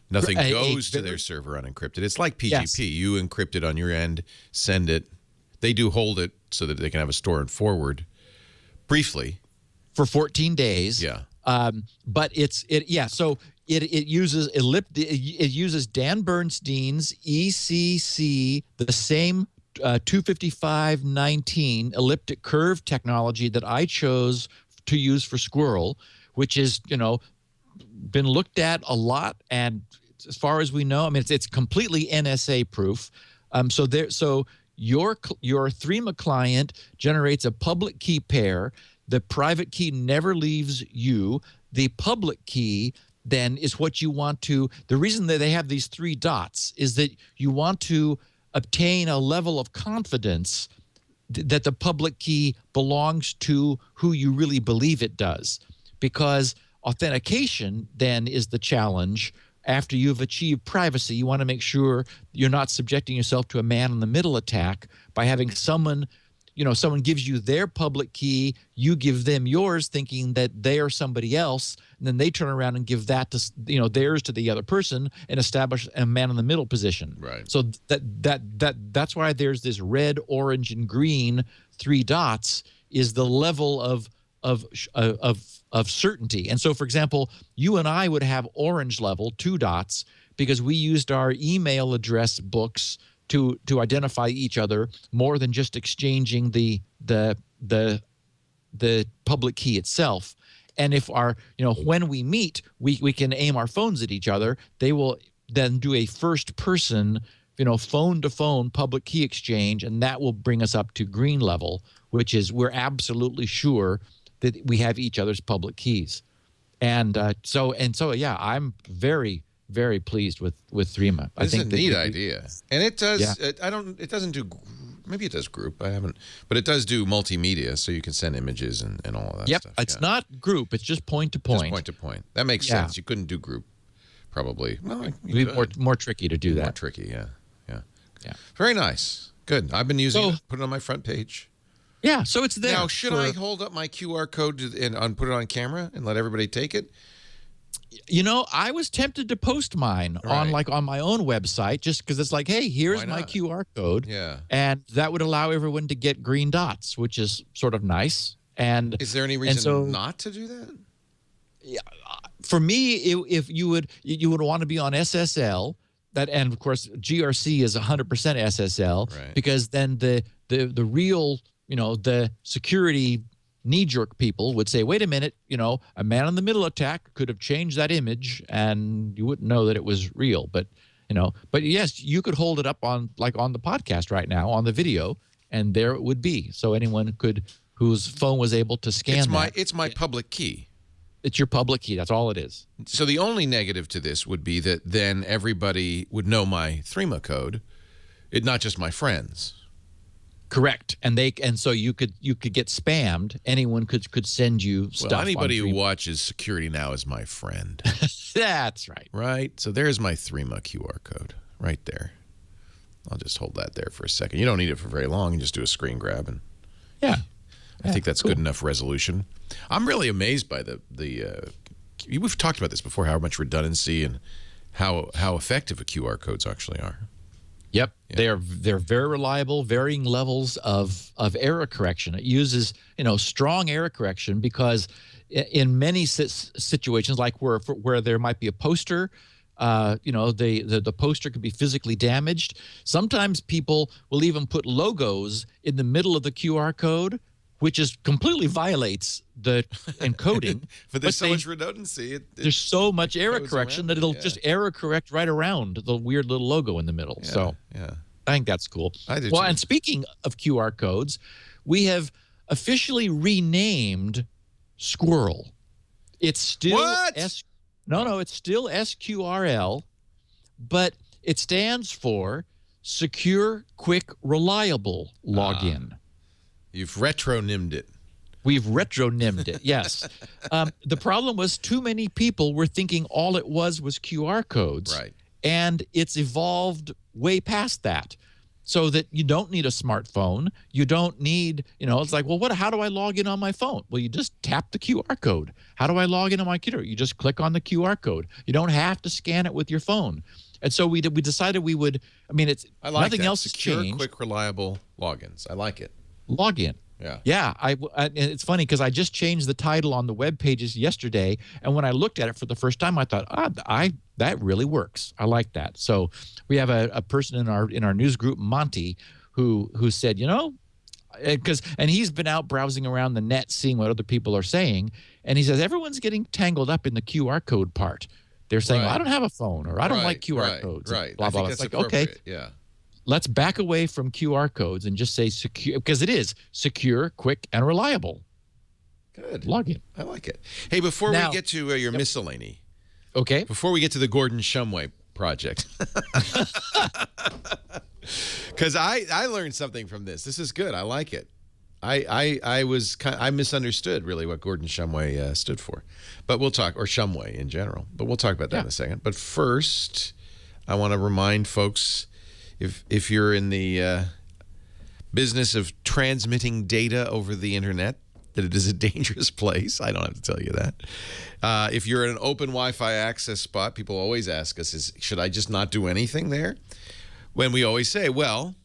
Nothing goes to their server unencrypted. It's like PGP. Yes. You encrypt it on your end, send it. They do hold it so that they can have a store and forward briefly for 14 days. Yeah. But so it uses Dan Bernstein's ECC, the same 25519 elliptic curve technology that I chose to use for Squirrel, which is, been looked at a lot. And as far as we know, I mean, it's completely NSA proof. So your Threema client generates a public key pair. The private key never leaves you. The public key then is what you want to, the reason that they have these 3 dots is that you want to obtain a level of confidence that the public key belongs to who you really believe it does. Because authentication then is the challenge. After you've achieved privacy, you want to make sure you're not subjecting yourself to a man-in-the-middle attack by having someone gives you their public key, you give them yours thinking that they are somebody else, and then they turn around and give that to, theirs to the other person and establish a man-in-the-middle position. Right. So that's why there's this red, orange, and green 3 dots is the level of certainty. And so, for example, you and I would have orange level 2 dots because we used our email address books to identify each other more than just exchanging the public key itself. And if when we meet, we can aim our phones at each other. They will then do a first person, phone to phone public key exchange, and that will bring us up to green level, which is we're absolutely sure that we have each other's public keys. And so yeah, I'm very, very pleased with Threema. I think it's a neat idea, and it does. Yeah. It doesn't do. Maybe it does group. I haven't, but it does do multimedia, so you can send images and all of that stuff. Yep, it's not group. It's just point to point. Just point to point. That makes sense. You couldn't do group, probably. Well, it'd be more tricky to do that. More tricky, yeah. Very nice. Good. I've been using it. Put it on my front page. Yeah, so it's there. Now, should I hold up my QR code and put it on camera and let everybody take it? I was tempted to post mine on my own website just because it's like, hey, here's my QR code. Yeah. And that would allow everyone to get green dots, which is sort of nice. And is there any reason not to do that? Yeah, for me, if you would want to be on SSL, and of course GRC is 100% SSL, because then the real, the security knee-jerk people would say, wait a minute, a man-in-the-middle attack could have changed that image and you wouldn't know that it was real. But yes, you could hold it up on the podcast right now on the video, and there it would be. So anyone whose phone was able to scan it's my public key. It's your public key. That's all it is. So the only negative to this would be that then everybody would know my Threema code, not just my friends. Correct, and so you could get spammed. Anyone could send you stuff. Well, anybody who watches Security Now is my friend. That's right. Right. So there's my Threema QR code right there. I'll just hold that there for a second. You don't need it for very long. You just do a screen grab and I think that's good enough resolution. I'm really amazed by the we've talked about this before, how much redundancy and how effective the QR codes actually are. Yep, yeah. They're very reliable, varying levels of error correction. It uses strong error correction because in many situations, like where there might be a poster, the poster could be physically damaged. Sometimes people will even put logos in the middle of the QR code, which completely violates the encoding. but there's so much redundancy. There's so much error correction that it'll just error correct right around the weird little logo in the middle. Yeah, so I think that's cool. I do well, too. And speaking of QR codes, we have officially renamed SQRL. It's still what? No, it's still SQRL, but it stands for Secure, Quick, Reliable Login. You've retronymed it. We've retronymed it, yes. The problem was too many people were thinking all it was QR codes. Right. And it's evolved way past that. So that you don't need a smartphone. You don't need, it's like, well, how do I log in on my phone? Well, you just tap the QR code. How do I log in on my computer? You just click on the QR code. You don't have to scan it with your phone. And so we decided we would, I like nothing that. else has Secure, changed. quick, reliable logins. I like it. Login. Yeah. And it's funny because I just changed the title on the web pages yesterday, and when I looked at it for the first time, I thought, that really works. I like that. So we have a person in our news group, Monty, who said, and he's been out browsing around the net, seeing what other people are saying, and he says everyone's getting tangled up in the QR code part. They're saying, well, I don't have a phone, or I don't like QR codes. Right. Blah, I blah, think blah. that's like, appropriate. okay. Yeah. Let's back away from QR codes and just say secure, because it is secure, quick, and reliable. Good. Login. I like it. Hey, before we get to your miscellany, okay. Before we get to the Gordon Shumway project, because I learned something from this. This is good. I like it. I misunderstood really what Gordon Shumway stood for, but we'll talk, or Shumway in general. But we'll talk about that in a second. But first, I want to remind folks. If you're in the business of transmitting data over the internet, that it is a dangerous place. I don't have to tell you that. If you're at an open Wi-Fi access spot, people always ask us, should I just not do anything there? When we always say, well,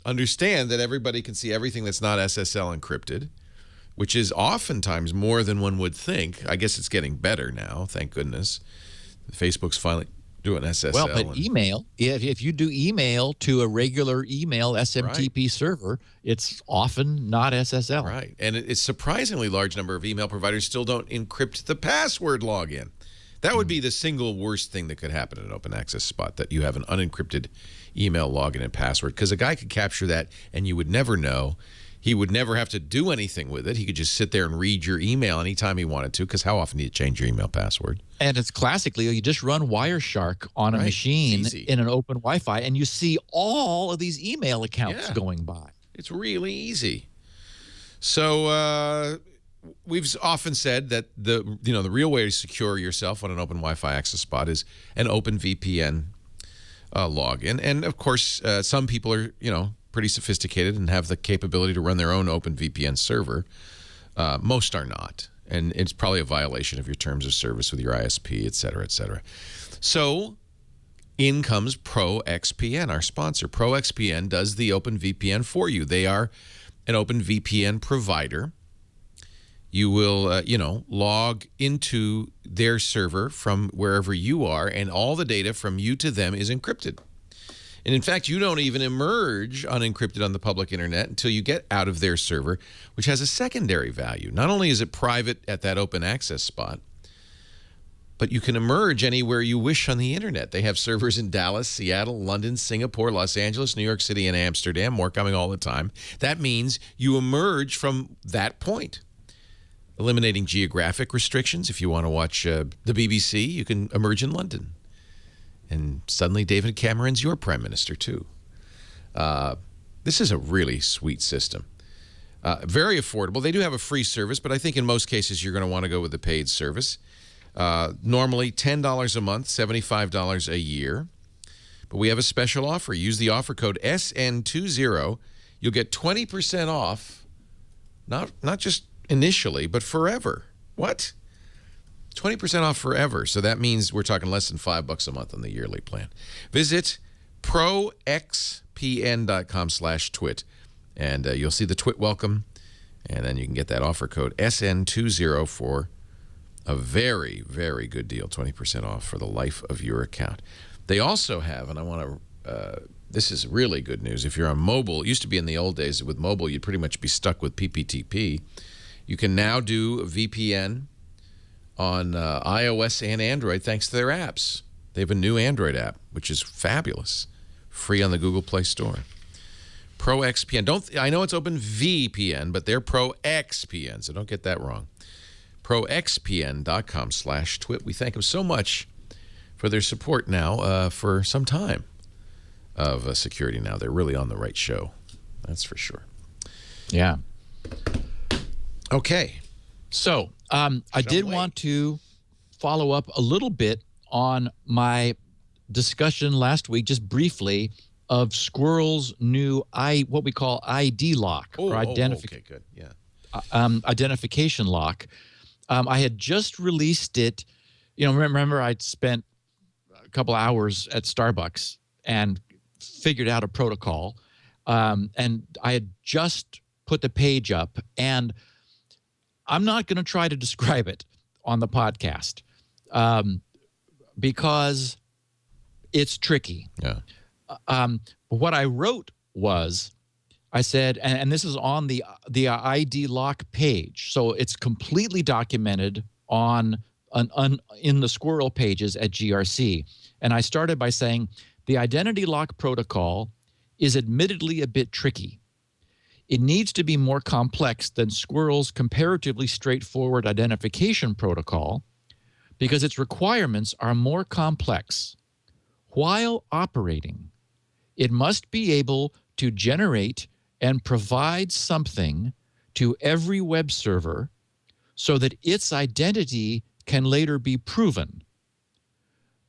understand that everybody can see everything that's not SSL encrypted, which is oftentimes more than one would think. I guess it's getting better now, thank goodness. Facebook's finally doing SSL. Well, but email, if you do email to a regular email SMTP server, it's often not SSL. Right. And it's surprisingly large number of email providers still don't encrypt the password login. That would be the single worst thing that could happen in an open access spot, that you have an unencrypted email login and password, because a guy could capture that and you would never know. He would never have to do anything with it. He could just sit there and read your email anytime he wanted to, because how often do you change your email password? And it's classically, you just run Wireshark on a machine in an open Wi-Fi, and you see all of these email accounts going by. It's really easy. So we've often said that the real way to secure yourself on an open Wi-Fi access spot is an open VPN login. And of course, some people are, pretty sophisticated and have the capability to run their own open VPN server. Most are not. And it's probably a violation of your terms of service with your ISP, et cetera, et cetera. So in comes ProXPN, our sponsor. ProXPN does the open VPN for you. They are an open VPN provider. You will, log into their server from wherever you are, and all the data from you to them is encrypted. And in fact, you don't even emerge unencrypted on the public internet until you get out of their server, which has a secondary value. Not only is it private at that open access spot, but you can emerge anywhere you wish on the internet. They have servers in Dallas, Seattle, London, Singapore, Los Angeles, New York City, and Amsterdam, more coming all the time. That means you emerge from that point, eliminating geographic restrictions. If you want to watch the BBC, you can emerge in London. And suddenly David Cameron's your prime minister, too. This is a really sweet system. Very affordable. They do have a free service, but I think in most cases you're going to want to go with the paid service. Normally $10 a month, $75 a year. But we have a special offer. Use the offer code SN20. You'll get 20% off, not just initially, but forever. What? 20% off forever. So that means we're talking less than $5 a month on the yearly plan. Visit proxpn.com/twit, and you'll see the Twit welcome, and then you can get that offer code SN20 for a very, very good deal, 20% off for the life of your account. They also have, and I want to, this is really good news. If you're on mobile, it used to be in the old days with mobile, you'd pretty much be stuck with PPTP. You can now do a VPN on iOS and Android thanks to their apps. They have a new Android app, which is fabulous, free on the Google Play Store. ProXPN. I know it's OpenVPN, but they're ProXPN, so don't get that wrong. ProXPN.com/twit. We thank them so much for their support now for some time of Security Now. They're really on the right show. That's for sure. Yeah. Okay. So I did want to follow up a little bit on my discussion last week, just briefly, of Squirrel's new what we call ID lock or okay, good. Yeah. Identification lock. I had just released it. You know, remember I'd spent a couple hours at Starbucks and figured out a protocol, and I had just put the page up, and I'm not going to try to describe it on the podcast because it's tricky. Yeah. What I wrote was, I said, and this is on the ID lock page, so it's completely documented in the Squirrel pages at GRC. And I started by saying the identity lock protocol is admittedly a bit tricky. It needs to be more complex than Squirrel's comparatively straightforward identification protocol because its requirements are more complex. While operating, it must be able to generate and provide something to every web server so that its identity can later be proven.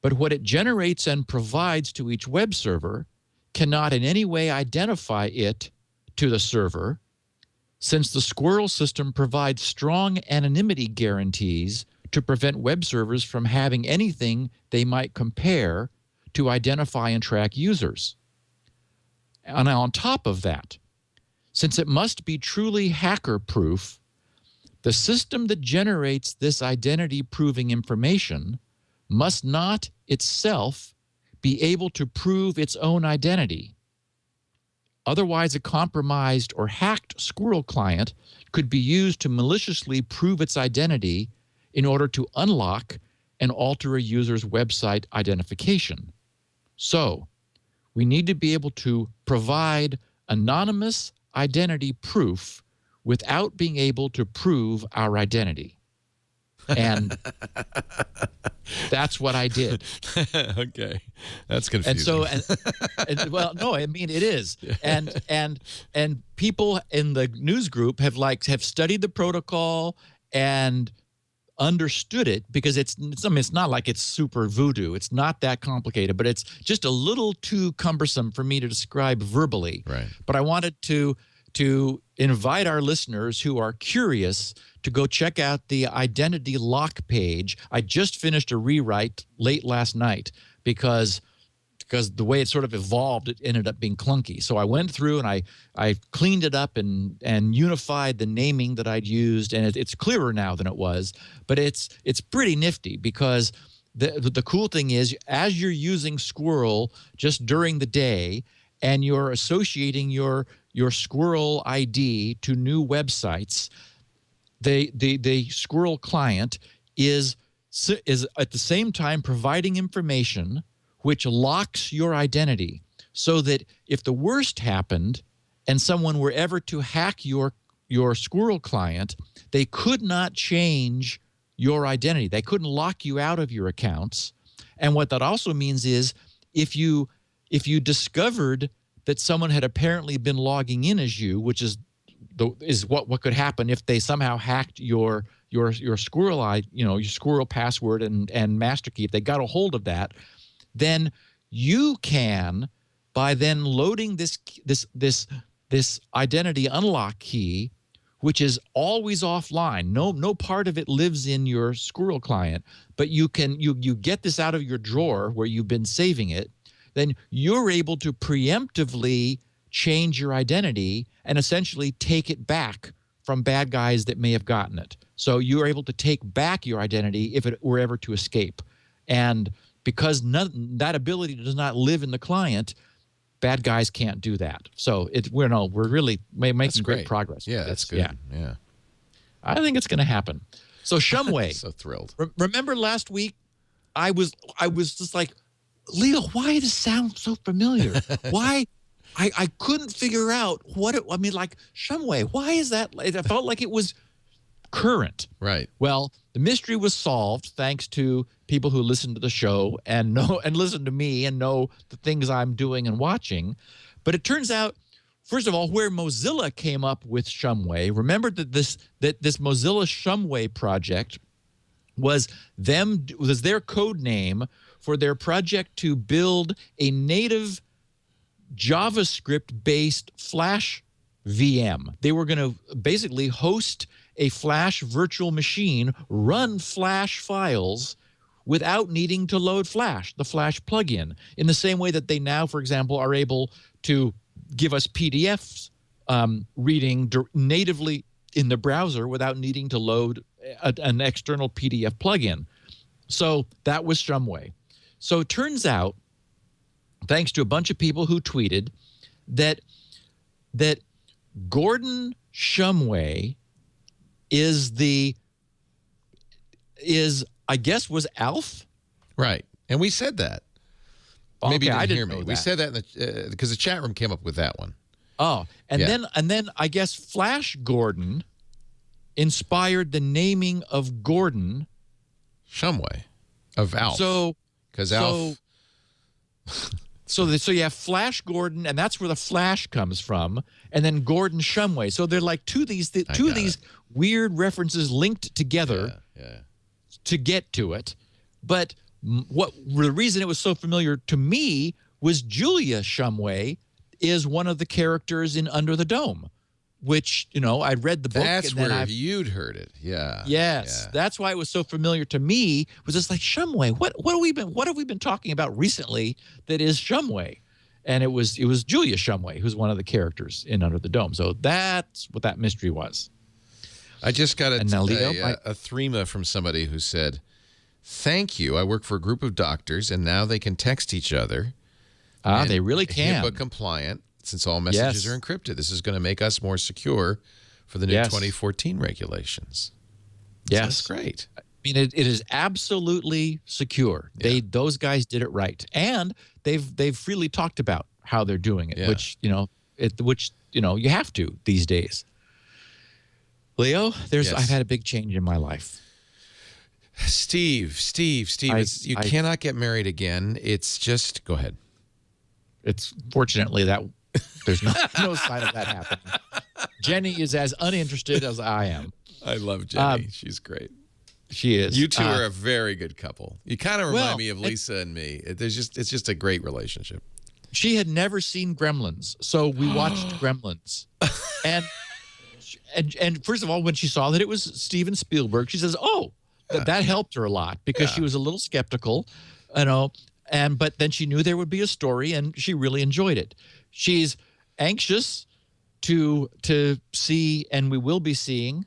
But what it generates and provides to each web server cannot in any way identify it to the server, since the Squirrel system provides strong anonymity guarantees to prevent web servers from having anything they might compare to identify and track users. And on top of that, since it must be truly hacker-proof, the system that generates this identity-proving information must not itself be able to prove its own identity. Otherwise, a compromised or hacked Squirrel client could be used to maliciously prove its identity in order to unlock and alter a user's website identification. So, we need to be able to provide anonymous identity proof without being able to prove our identity. And that's what I did. Okay. That's confusing. And so, well, no, I mean, it is. And people in the news group have studied the protocol and understood it because it's not like it's super voodoo. It's not that complicated, but it's just a little too cumbersome for me to describe verbally. Right. But I wanted to invite our listeners who are curious to go check out the identity lock page. I just finished a rewrite late last night because the way it sort of evolved, it ended up being clunky. So I went through and I cleaned it up and unified the naming that I'd used, and it's clearer now than it was. But it's pretty nifty because the cool thing is, as you're using Squirrel just during the day and you're associating your Squirrel ID to new websites, the Squirrel client is at the same time providing information which locks your identity, so that if the worst happened and someone were ever to hack your Squirrel client, they could not change your identity. They couldn't lock you out of your accounts. And what that also means is if you discovered that someone had apparently been logging in as you, which is what could happen if they somehow hacked your Squirrel your Squirrel password and master key, if they got a hold of that, then you can, by then loading this identity unlock key which is always offline. No part of it lives in your Squirrel client, but you get this out of your drawer where you've been saving it, then you're able to preemptively change your identity and essentially take it back from bad guys that may have gotten it. So you're able to take back your identity if it were ever to escape. And because that ability does not live in the client, bad guys can't do that. So we're really making great progress. Yeah, that's good. Yeah. I think it's going to happen. So Shumway. So thrilled. Remember last week, I was just like, Leo, why does this sound so familiar? Why? I couldn't figure out like Shumway. Why is that? It felt like it was current. Right. Well, the mystery was solved thanks to people who listen to the show and listen to me and know the things I'm doing and watching. But it turns out, first of all, where Mozilla came up with Shumway, remember that this Mozilla Shumway project was their code name for their project to build a native JavaScript-based Flash VM. They were going to basically host a Flash virtual machine, run Flash files without needing to load Flash, the Flash plugin, in the same way that they now, for example, are able to give us PDFs reading natively in the browser without needing to load an external PDF plugin. So that was Shumway. So it turns out, thanks to a bunch of people who tweeted, that Gordon Shumway I guess was Alf? Right. And we said that. Okay, Maybe you didn't hear me. know that. We said that because the chat room came up with that one. Oh, and then I guess Flash Gordon inspired the naming of Gordon Shumway of Alf. So because Alf. So you have Flash Gordon, and that's where the Flash comes from, and then Gordon Shumway. So they're like two of these weird references linked together to get to it. But the reason it was so familiar to me was Julia Shumway is one of the characters in Under the Dome, which, I read the book. That's where you'd heard it. Yeah. Yes. Yeah. That's why it was so familiar to me. Was just like, Shumway, what have we been talking about recently that is Shumway? And it was Julia Shumway, who's one of the characters in Under the Dome. So that's what that mystery was. I just got a threema from somebody who said, "Thank you. I work for a group of doctors, and now they can text each other. They really can. HIPAA compliant, since all messages are encrypted. This is going to make us more secure for the new 2014 regulations." Yes. That's great. I mean, it is absolutely secure. Yeah. Those guys did it right, and they've freely talked about how they're doing it, which you have to these days. Leo, I've had a big change in my life. Steve, you cannot get married again. It's just, go ahead. It's fortunately that there's no sign of that happening. Jenny is as uninterested as I am. I love Jenny. She's great. She is. You two are a very good couple. You kind of remind me of Lisa and me. It's just a great relationship. She had never seen Gremlins, so we watched Gremlins. And first of all, when she saw that it was Steven Spielberg, she says, "Oh, that helped her a lot," because she was a little skeptical, but then she knew there would be a story, and she really enjoyed it. She's anxious to see, and we will be seeing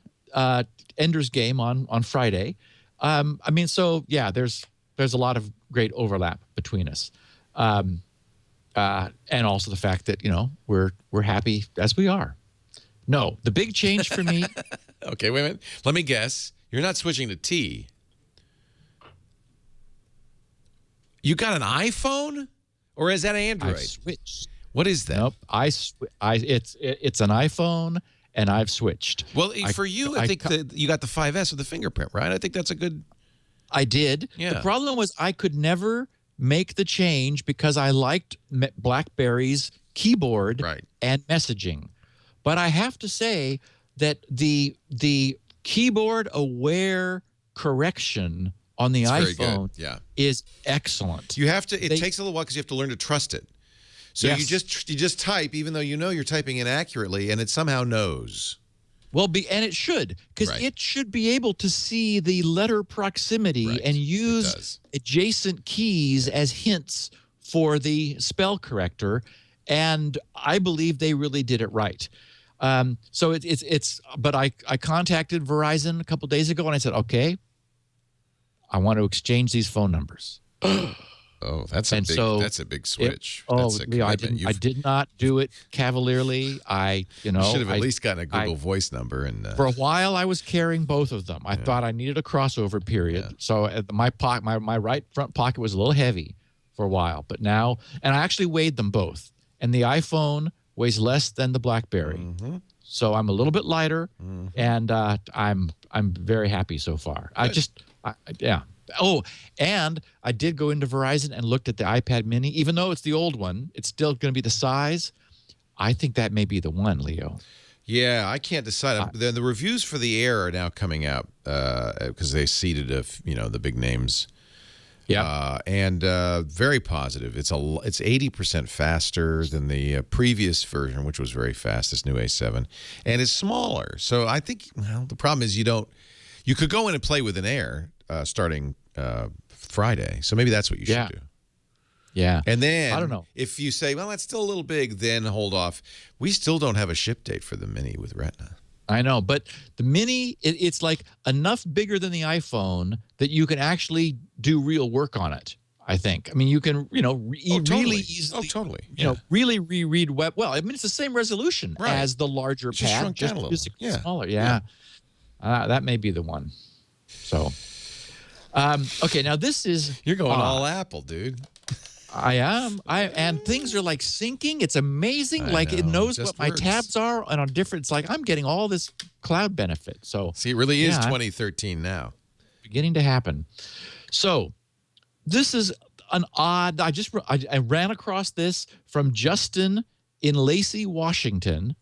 Ender's Game on Friday. There's a lot of great overlap between us, and also the fact that we're happy as we are. No, the big change for me. Okay, wait a minute. Let me guess. You're not switching to T. You got an iPhone, or is that Android? I switched. What is that? Nope. It's an iPhone, and I've switched. Well, for you, I think you got the 5S with the fingerprint, right? I think that's a good. I did. Yeah. The problem was I could never make the change because I liked BlackBerry's keyboard and messaging. But I have to say that the keyboard aware correction on the iPhone is excellent. You have to. It takes a little while because you have to learn to trust it. So you just type, even though you're typing inaccurately, and it somehow knows. Well, and it should, because it should be able to see the letter proximity and use adjacent keys as hints for the spell corrector, and I believe they really did it right. So but I contacted Verizon a couple days ago, and I said, okay, I want to exchange these phone numbers. Oh, that's a big switch. Leo, I did not do it cavalierly. You should have at least gotten a Google Voice number. And for a while, I was carrying both of them. I thought I needed a crossover period. Yeah. So my right front pocket was a little heavy for a while, but now, and I actually weighed them both. And the iPhone weighs less than the BlackBerry, so I'm a little bit lighter, and I'm very happy so far. Yeah. Oh, and I did go into Verizon and looked at the iPad Mini. Even though it's the old one, it's still going to be the size. I think that may be the one, Leo. Yeah, I can't decide. The reviews for the Air are now coming out because they seeded the big names. Yeah, and very positive. It's 80% faster than the previous version, which was very fast. This new A7, and it's smaller. So I think the problem is you could go in and play with an Air starting Friday. So maybe that's what you should do. Yeah. And then I don't know if you say, well, that's still a little big, then hold off. We still don't have a ship date for the Mini with Retina. I know, but the Mini, it's like enough bigger than the iPhone that you can actually do real work on it, I think. I mean, you can, really easily, really reread web. Well, I mean, it's the same resolution as the larger pad, just physically smaller. Yeah. That may be the one. So, okay, now this is... You're going all Apple, dude. I am. And things are like syncing. It's amazing. It knows what my tabs are, and on different. It's like I'm getting all this cloud benefit. So see, it really is 2013 now, beginning to happen. So this is an odd. I ran across this from Justin in Lacey, Washington,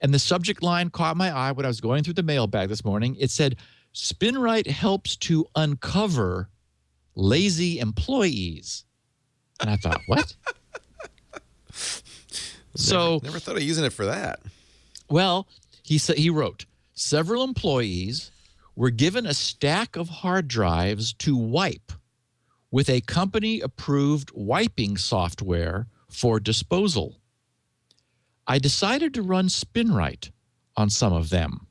and the subject line caught my eye when I was going through the mailbag this morning. It said, "SpinRite helps to uncover lazy employees." And I thought, what? Never thought of using it for that. Well, he wrote, several employees were given a stack of hard drives to wipe with a company-approved wiping software for disposal. I decided to run SpinRite on some of them.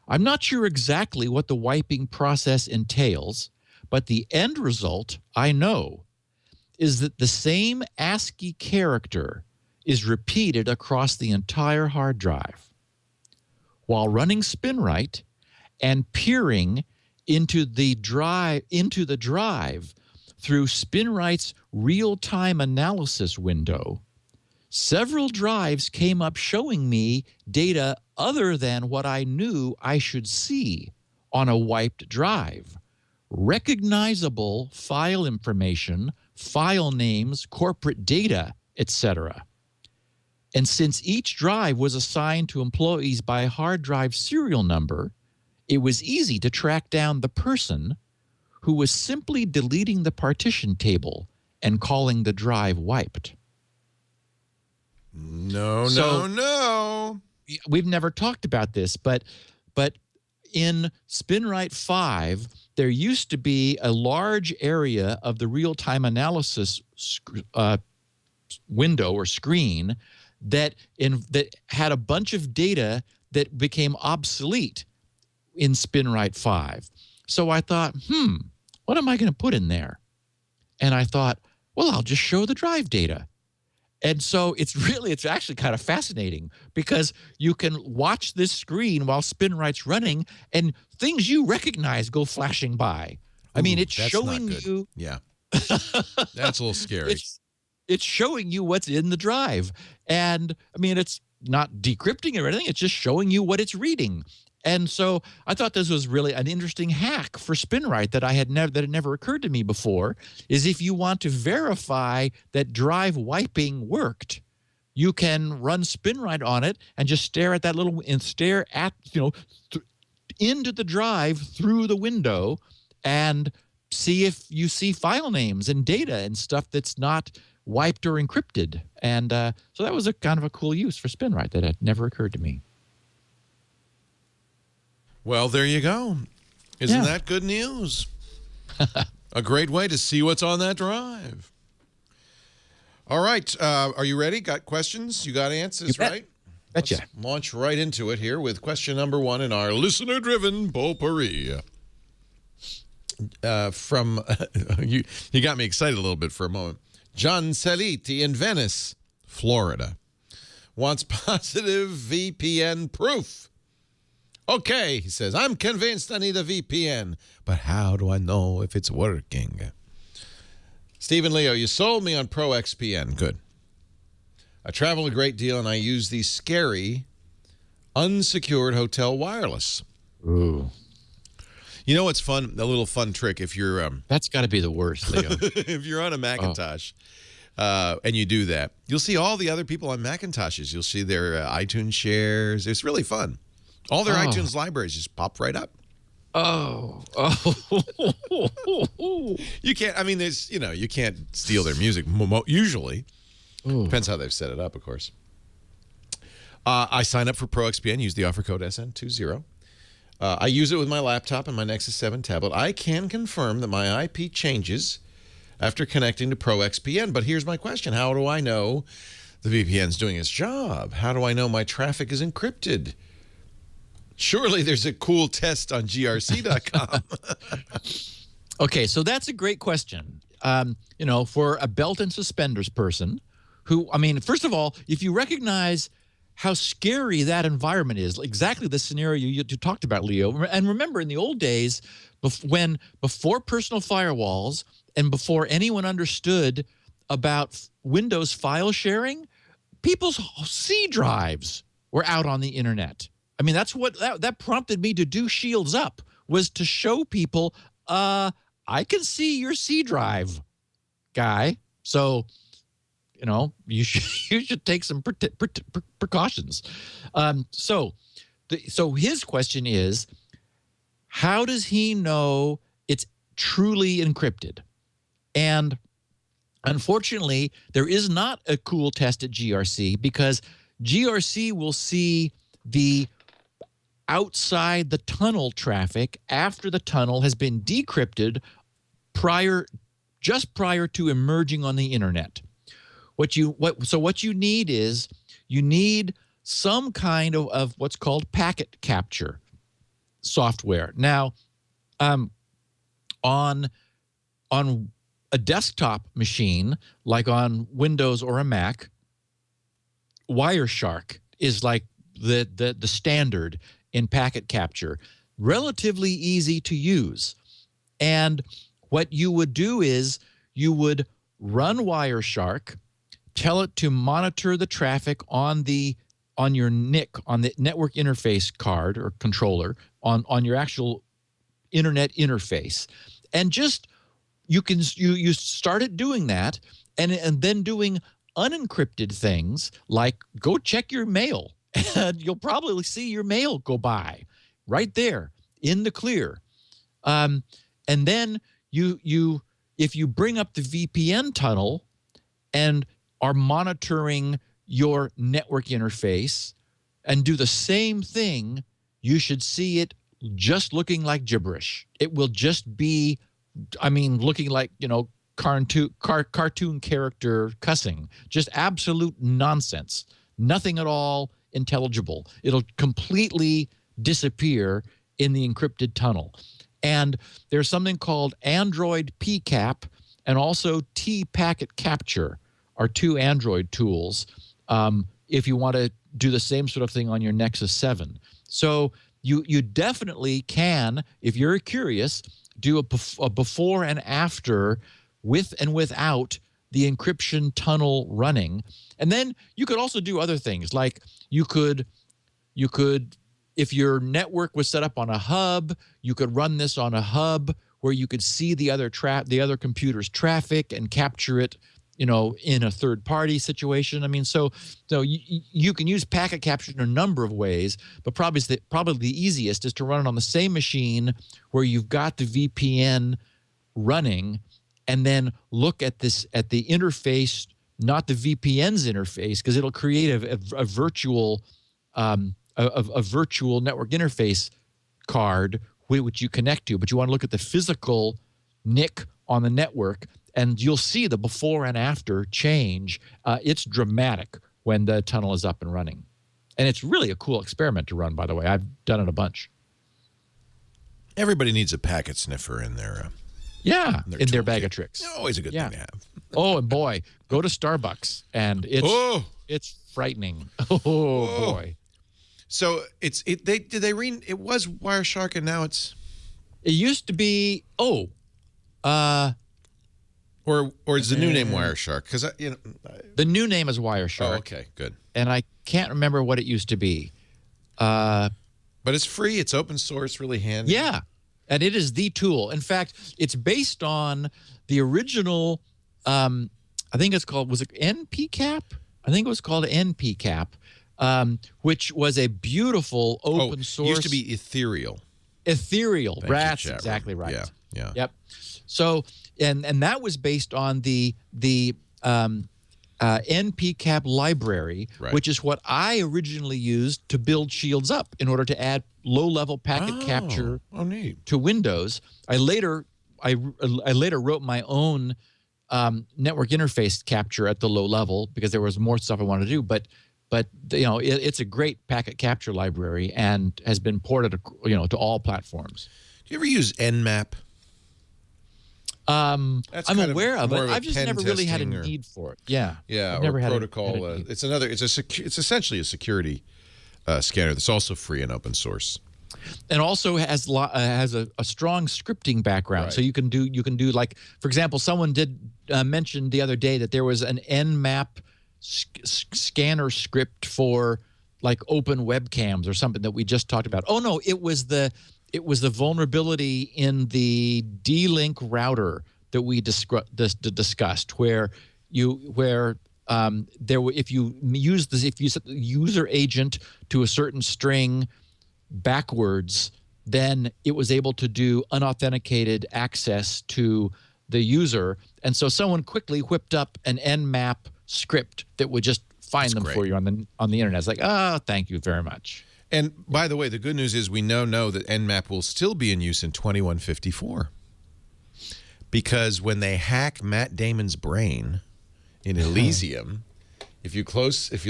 I'm not sure exactly what the wiping process entails, but the end result, I know, is that the same ASCII character is repeated across the entire hard drive. While running SpinRite and peering into the drive through SpinRite's real-time analysis window, several drives came up showing me data other than what I knew I should see on a wiped drive. Recognizable file information, file names, corporate data, etc. And since each drive was assigned to employees by hard drive serial number, it was easy to track down the person who was simply deleting the partition table and calling the drive wiped. No. We've never talked about this, but in SpinRite 5, there used to be a large area of the real-time analysis window or screen that had a bunch of data that became obsolete in SpinRite 5. So I thought, what am I going to put in there? And I thought, well, I'll just show the drive data. And so it's actually kind of fascinating because you can watch this screen while SpinRite's running and things you recognize go flashing by. I mean, it's showing you. Yeah. That's a little scary. It's showing you what's in the drive. And I mean, it's not decrypting or anything. It's just showing you what it's reading. And so I thought this was really an interesting hack for SpinRite that had never occurred to me before, is if you want to verify that drive wiping worked, you can run SpinRite on it and just stare at into the drive through the window and see if you see file names and data and stuff that's not wiped or encrypted. And so that was a kind of a cool use for SpinRite that had never occurred to me. Well, there you go. Isn't that good news? A great way to see what's on that drive. All right. Are you ready? Got questions? You got answers, right? Betcha. Let's launch right into it here with question number 1 in our listener-driven potpourri. From you got me excited a little bit for a moment. John Celiti in Venice, Florida, wants positive VPN proof. Okay, he says, I'm convinced I need a VPN, but how do I know if it's working? Stephen Leo, you sold me on ProXPN. Good. I travel a great deal, and I use the scary, unsecured hotel wireless. Ooh. You know what's fun? A little fun trick if you're That's got to be the worst, Leo. if you're on a Macintosh and you do that, you'll see all the other people on Macintoshes. You'll see their iTunes shares. It's really fun. All their iTunes libraries just pop right up. Oh. You can't. I mean, there's you can't steal their music usually. Ooh. Depends how they've set it up, of course. I sign up for ProXPN. Use the offer code SN20. I use it with my laptop and my Nexus 7 tablet. I can confirm that my IP changes after connecting to ProXPN. But here's my question. How do I know the VPN's doing its job? How do I know my traffic is encrypted? Surely there's a cool test on grc.com. Okay, so that's a great question. For a belt and suspenders person who, I mean, first of all, if you recognize how scary that environment is, exactly the scenario you talked about, Leo. And remember, in the old days, before personal firewalls and before anyone understood about Windows file sharing, people's C drives were out on the internet. I mean, that's what that prompted me to do Shields Up, was to show people, I can see your C drive, guy. So, you should take some precautions. So his question is, how does he know it's truly encrypted? And unfortunately, there is not a cool test at GRC, because GRC will see the outside the tunnel traffic after the tunnel has been decrypted just prior to emerging on the internet. What you need is some kind of what's called packet capture software. Now, on a desktop machine, like on Windows or a Mac, Wireshark is like the standard in packet capture. Relatively easy to use. And what you would do is you would run Wireshark, tell it to monitor the traffic on your NIC, on the network interface card or controller, on your actual internet interface. And just you started doing that, and then doing unencrypted things like go check your mail, and you'll probably see your mail go by right there in the clear. And then if you bring up the VPN tunnel and are monitoring your network interface and do the same thing, you should see it just looking like gibberish. It will just be, looking like, cartoon character cussing, just absolute nonsense, nothing at all intelligible. It'll completely disappear in the encrypted tunnel. And there's something called Android PCAP and also T-Packet Capture are two Android tools if you want to do the same sort of thing on your Nexus 7. So you definitely can, if you're curious, do a before and after with and without the encryption tunnel running. And then you could also do other things, like you could if your network was set up on a hub, you could run this on a hub where you could see the other computer's traffic and capture it, in a third-party situation. So you can use packet capture in a number of ways, but probably the easiest is to run it on the same machine where you've got the VPN running, and then look at the interface, not the VPN's interface, because it'll create a virtual network interface card which you connect to, but you want to look at the physical NIC on the network, and you'll see the before and after change. It's dramatic when the tunnel is up and running. And it's really a cool experiment to run, by the way. I've done it a bunch. Everybody needs a packet sniffer in their in their bag of tricks. Always a good thing to have. Oh, and boy, go to Starbucks, and it's frightening. Oh, boy. So it was Wireshark, and now it used to be or is the new name Wireshark? Because the new name is Wireshark. Oh, okay, good. And I can't remember what it used to be. But it's free. It's open source. Really handy. Yeah, and it is the tool. In fact, it's based on the original. I think it's called. Was it NPCap? I think it was called NPCap, which was a beautiful open source. It used to be Ethereal. Ethereal. That's exactly right. Yeah. Yep. So, and that was based on the NPCap library, which is what I originally used to build Shields Up in order to add low-level packet capture to Windows. I later wrote my own network interface capture at the low level because there was more stuff I wanted to do. But it's a great packet capture library and has been ported to all platforms. Do you ever use Nmap? I'm aware of it. I've just never really had a need for it. Yeah. I've never had protocol. It's essentially a security scanner that's also free and open source. And also has a strong scripting background. Right. So you can do like, for example, someone did mention the other day that there was an Nmap scanner script for like open webcams or something that we just talked about. Oh no, it was the vulnerability in the D-Link router that we discussed, where if you set the user agent to a certain string backwards, then it was able to do unauthenticated access to the user, and so someone quickly whipped up an Nmap script that would just find them for you on the internet. It's like, thank you very much. And by the way, the good news is we know that Nmap will still be in use in 2154. Because when they hack Matt Damon's brain in Elysium, if you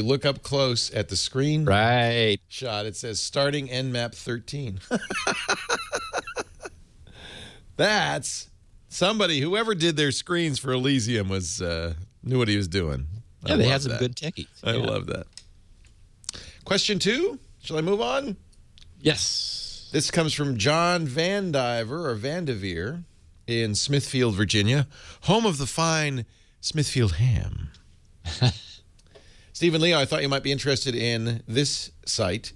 look up close at the screen shot, it says starting Nmap 13. That's somebody, whoever did their screens for Elysium knew what he was doing. Yeah, they had some good techies. I love that. Question 2. Shall I move on? Yes. This comes from John Vandeveer in Smithfield, Virginia, home of the fine Smithfield ham. Stephen Leo, I thought you might be interested in this site,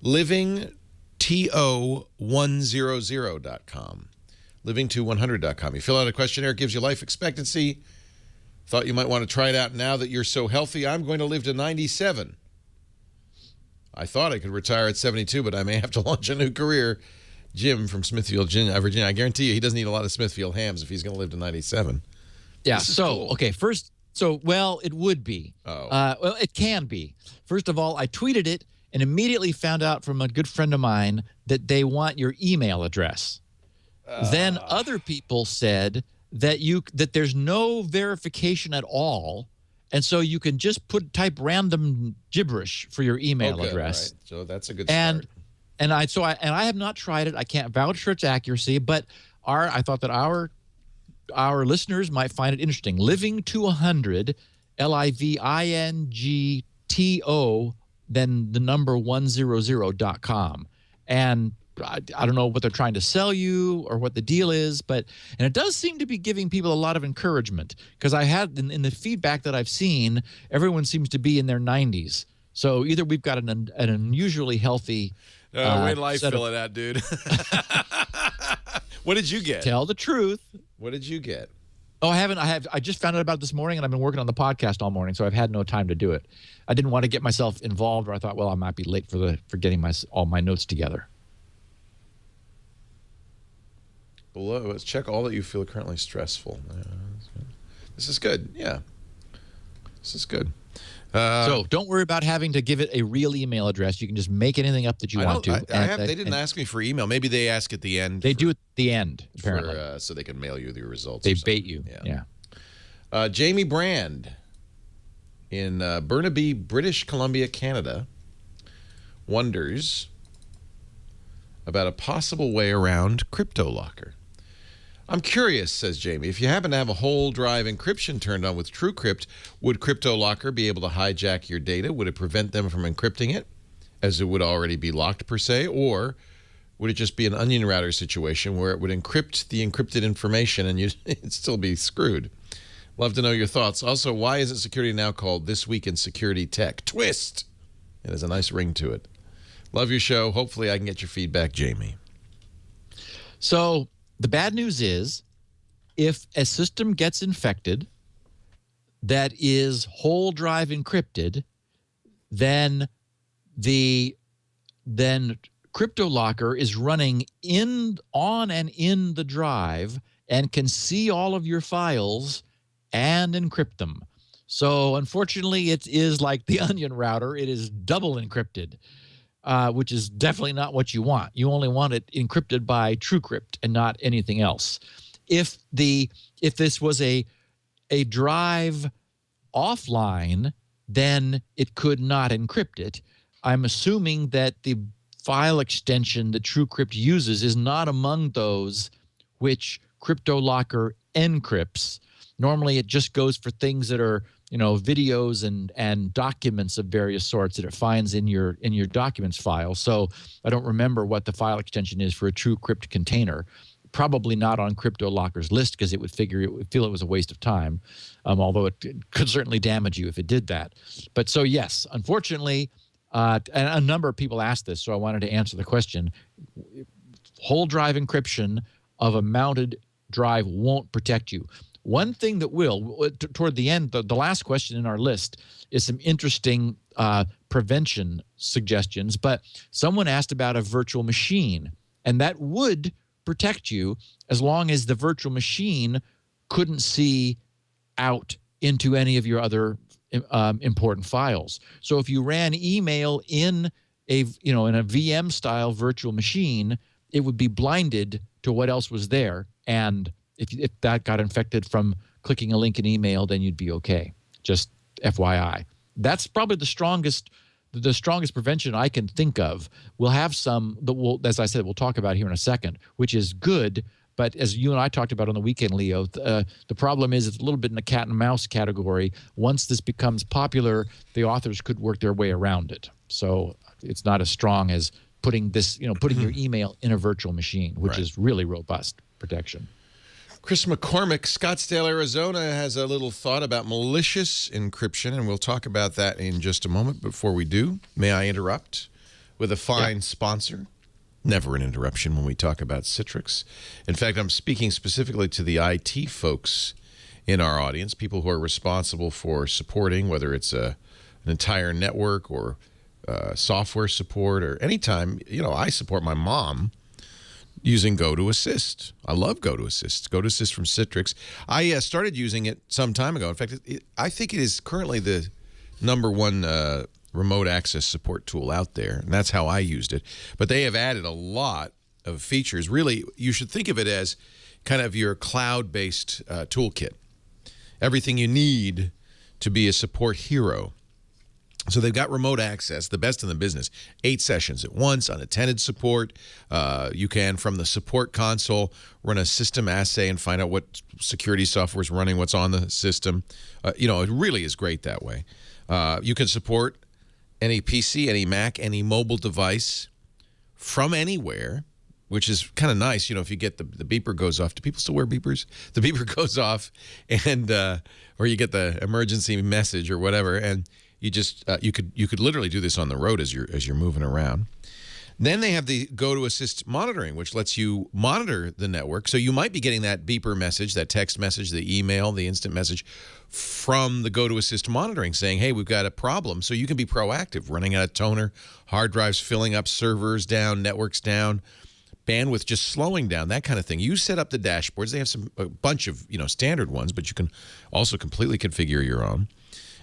livingto100.com. Livingto100.com. You fill out a questionnaire, it gives you life expectancy. Thought you might want to try it out now that you're so healthy. I'm going to live to 97. I thought I could retire at 72, but I may have to launch a new career. Jim from Smithfield, Virginia. I guarantee you he doesn't eat a lot of Smithfield hams if he's going to live to 97. Yeah, cool. Okay, first, it would be. Well, it can be. First of all, I tweeted it and immediately found out from a good friend of mine that they want your email address. Then other people said that there's no verification at all, and so you can just type random gibberish for your email address. Right. So that's a good start. And I have not tried it. I can't vouch for its accuracy, but I thought that our listeners might find it interesting. Living to 100, LIVINGTO, then the number 100.com. And I don't know what they're trying to sell you or what the deal is, and it does seem to be giving people a lot of encouragement, because I had in the feedback that I've seen, everyone seems to be in their 90s. So either we've got an unusually healthy. Wait till I fill it out, dude. What did you get? Tell the truth. What did you get? Oh, I haven't. I just found out about it this morning, and I've been working on the podcast all morning, so I've had no time to do it. I didn't want to get myself involved, or I thought, well, I might be late for getting all my notes together. Below, let's check all that you feel currently stressful. This is good. Yeah, this is good. So don't worry about having to give it a real email address. You can just make anything up that you want to. They didn't ask me for email. Maybe they ask at the end. They do at the end, apparently. So they can mail you the results. They bait you. Yeah. Jamie Brand in Burnaby, British Columbia, Canada, wonders about a possible way around CryptoLocker. I'm curious, says Jamie, if you happen to have a whole drive encryption turned on with TrueCrypt, would CryptoLocker be able to hijack your data? Would it prevent them from encrypting it, as it would already be locked per se? Or would it just be an onion router situation where it would encrypt the encrypted information and you'd still be screwed? Love to know your thoughts. Also, why isn't security now called This Week in Security Tech? Twist! It has a nice ring to it. Love your show. Hopefully I can get your feedback, Jamie. So the bad news is, if a system gets infected that is whole drive encrypted, then CryptoLocker is running on and in the drive and can see all of your files and encrypt them. So unfortunately, it is like the onion router. It is double encrypted, which is definitely not what you want. You only want it encrypted by TrueCrypt and not anything else. If this was a drive offline, then it could not encrypt it. I'm assuming that the file extension that TrueCrypt uses is not among those which CryptoLocker encrypts. Normally, it just goes for things that are, videos and documents of various sorts that it finds in your documents file. So I don't remember what the file extension is for a TrueCrypt container. Probably not on CryptoLocker's list because it would feel it was a waste of time, although it could certainly damage you if it did that. But so yes, unfortunately, and a number of people asked this, so I wanted to answer the question. Whole drive encryption of a mounted drive won't protect you. One thing that will, toward the end, the last question in our list is some interesting prevention suggestions, but someone asked about a virtual machine, and that would protect you as long as the virtual machine couldn't see out into any of your other important files. So if you ran email in a VM style virtual machine, it would be blinded to what else was there, and if that got infected from clicking a link in email, then you'd be okay. Just FYI. That's probably the strongest prevention I can think of. We'll have some that as I said, we'll talk about here in a second, which is good. But as you and I talked about on the weekend, Leo, the problem is it's a little bit in the cat and mouse category. Once this becomes popular, the authors could work their way around it. So it's not as strong as putting your email in a virtual machine, which is really robust protection. Chris McCormick, Scottsdale, Arizona, has a little thought about malicious encryption, and we'll talk about that in just a moment. Before we do, may I interrupt with a fine sponsor? Never an interruption when we talk about Citrix. In fact, I'm speaking specifically to the IT folks in our audience, people who are responsible for supporting, whether it's an entire network or software support, or anytime, I support my mom using GoToAssist. I love GoToAssist. GoToAssist from Citrix. I started using it some time ago. In fact, I think it is currently the #1 remote access support tool out there, and that's how I used it. But they have added a lot of features. Really, you should think of it as kind of your cloud-based toolkit. Everything you need to be a support hero. So they've got remote access, the best in the business, 8 sessions at once, unattended support. You can, from the support console, run a system assay and find out what security software is running, what's on the system. It really is great that way. You can support any PC, any Mac, any mobile device from anywhere, which is kind of nice. If you get the beeper goes off. Do people still wear beepers? The beeper goes off, and or you get the emergency message or whatever, and you just you could literally do this on the road as you're moving around. Then they have the GoToAssist monitoring, which lets you monitor the network. So you might be getting that beeper message, that text message, the email, the instant message from the GoToAssist monitoring saying, hey, we've got a problem. So you can be proactive, running out of toner, hard drives filling up, servers down, networks down, bandwidth just slowing down, that kind of thing. You set up the dashboards. They have a bunch of standard ones, but you can also completely configure your own.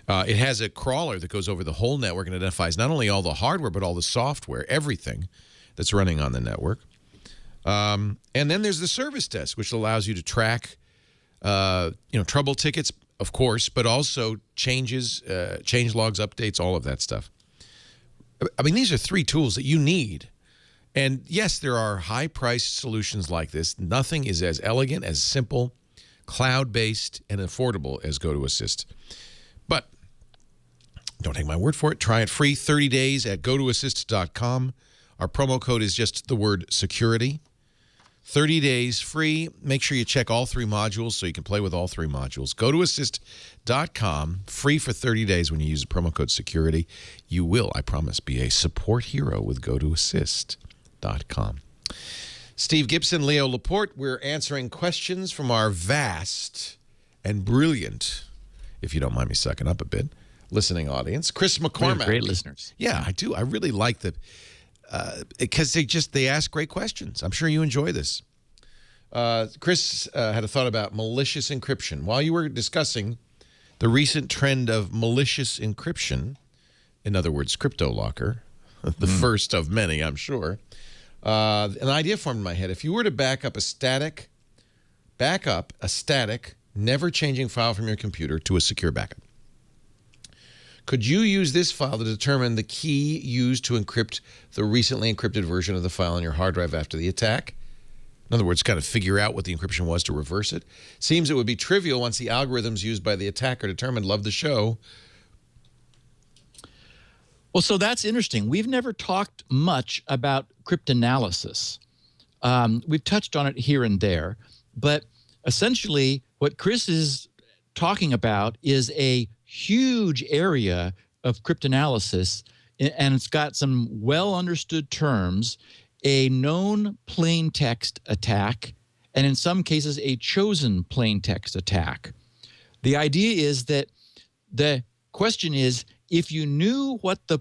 It has a crawler that goes over the whole network and identifies not only all the hardware, but all the software, everything that's running on the network. And then there's the service desk, which allows you to track, trouble tickets, of course, but also changes, change logs, updates, all of that stuff. I mean, these are 3 tools that you need. And yes, there are high-priced solutions like this. Nothing is as elegant, as simple, cloud-based, and affordable as GoToAssist. But don't take my word for it. Try it free 30 days at GoToAssist.com. Our promo code is just the word security. 30 days free. Make sure you check all 3 modules so you can play with all 3 modules. GoToAssist.com, free for 30 days when you use the promo code security. You will, I promise, be a support hero with GoToAssist.com. Steve Gibson, Leo Laporte, we're answering questions from our vast and brilliant, if you don't mind me sucking up a bit, listening audience. Chris McCormack. Great listeners. Yeah, I do. I really like the... because they ask great questions. I'm sure you enjoy this. Chris had a thought about malicious encryption. While you were discussing the recent trend of malicious encryption, in other words, CryptoLocker, the first of many, I'm sure, an idea formed in my head. If you were to back up a static, never-changing file from your computer to a secure backup, could you use this file to determine the key used to encrypt the recently encrypted version of the file on your hard drive after the attack? In other words, kind of figure out what the encryption was to reverse it. Seems it would be trivial once the algorithms used by the attacker determined. Love the show. Well, so that's interesting. We've never talked much about cryptanalysis. We've touched on it here and there, but essentially what Chris is talking about is a huge area of cryptanalysis, and it's got some well-understood terms: a known plain text attack, and in some cases, a chosen plain text attack. The idea is that the question is, if you knew what the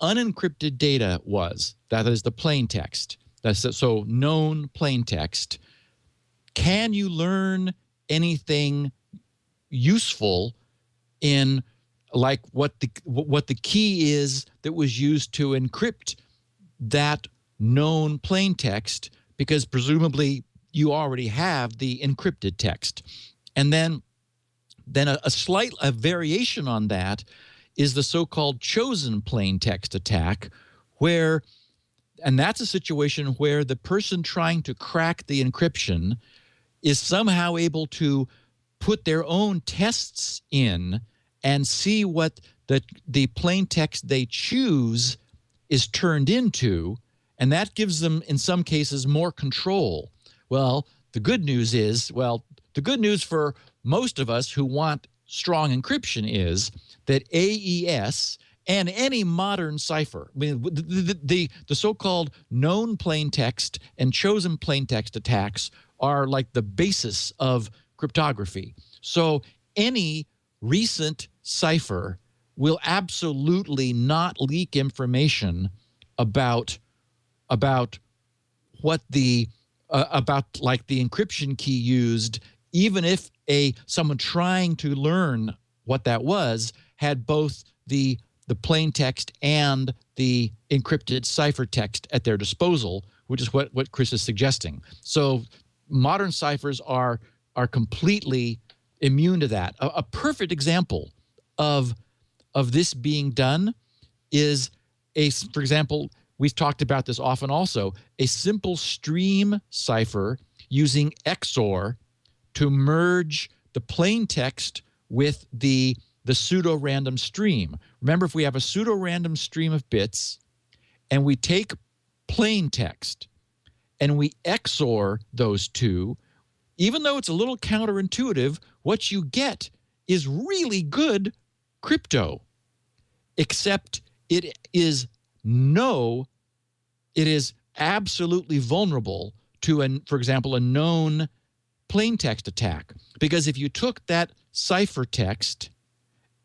unencrypted data was, that is the plain text, so known plain text, can you learn anything useful in like what the key is that was used to encrypt that known plain text, because presumably you already have the encrypted text. And then a variation on that is the so-called chosen plain text attack, and that's a situation where the person trying to crack the encryption is somehow able to put their own tests in and see what the plain text they choose is turned into, and that gives them, in some cases, more control. Well, the good news for most of us who want strong encryption is that AES and any modern cipher, I mean, the so-called known plain text and chosen plain text attacks are like the basis of cryptography. So any recent cipher will absolutely not leak information about what about the encryption key used, even if someone trying to learn what that was had both the plain text and the encrypted ciphertext at their disposal, which is what Chris is suggesting. So modern ciphers are completely immune to that. A perfect example of this being done is for example, we've talked about this often also, a simple stream cipher using XOR to merge the plain text with the pseudo-random stream. Remember, if we have a pseudo-random stream of bits and we take plain text and we XOR those two, even though it's a little counterintuitive, what you get is really good crypto, except it is absolutely vulnerable to, for example, a known plain text attack. Because if you took that ciphertext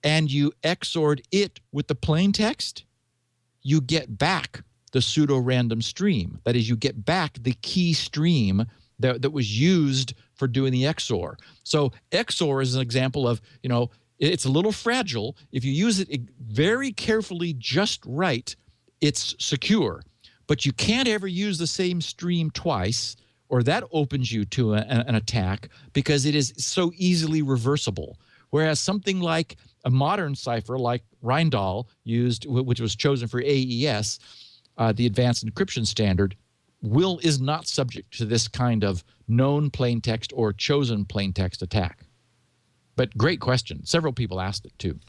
and you XOR'd it with the plain text, you get back the pseudo-random stream. That is, you get back the key stream that was used for doing the XOR. So XOR is an example of, It's a little fragile. If you use it very carefully, just right, it's secure. But you can't ever use the same stream twice, or that opens you to an attack because it is so easily reversible. Whereas something like a modern cipher like Reindahl used, which was chosen for AES, the Advanced Encryption Standard, is not subject to this kind of known plaintext or chosen plaintext attack. But great question. Several people asked it too.